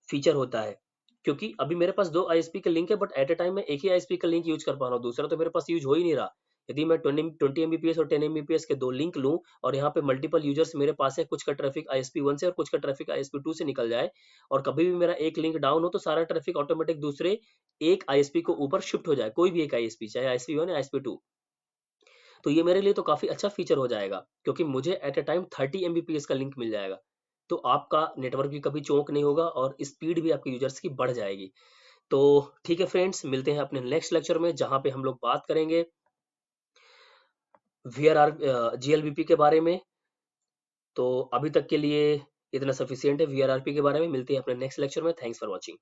फीचर होता है। क्योंकि अभी मेरे पास 2 ISP के लिंक है, बट एट ए टाइम मैं एक ही ISP का लिंक यूज कर पा रहा हूँ, दूसरा तो मेरे पास यूज हो ही नहीं रहा। यदि मैं 20 Mbps और 10 Mbps के दो लिंक लूं और यहाँ पे मल्टीपल यूजर्स मेरे पास है, कुछ का ट्रैफिक ISP1 से और कुछ का ट्रैफिक ISP2 से निकल जाए, और कभी भी मेरा एक लिंक डाउन हो तो सारा ट्रैफिक ऑटोमेटिक दूसरे एक ISP को ऊपर शिफ्ट हो जाए, कोई भी एक ISP, चाहे ISP1 या ISP2। तो ये मेरे लिए तो काफी अच्छा फीचर हो जाएगा, क्योंकि मुझे एट ए टाइम 30 Mbps का लिंक मिल जाएगा। तो आपका नेटवर्क भी कभी चौक नहीं होगा और स्पीड भी आपके यूजर्स की बढ़ जाएगी। तो ठीक है फ्रेंड्स, मिलते हैं अपने नेक्स्ट लेक्चर में जहां पे हम लोग बात करेंगे VRR GLBP के बारे में। तो अभी तक के लिए इतना सफिशियंट है VRRP के बारे में। मिलते हैं अपने नेक्स्ट लेक्चर में। Thanks for watching.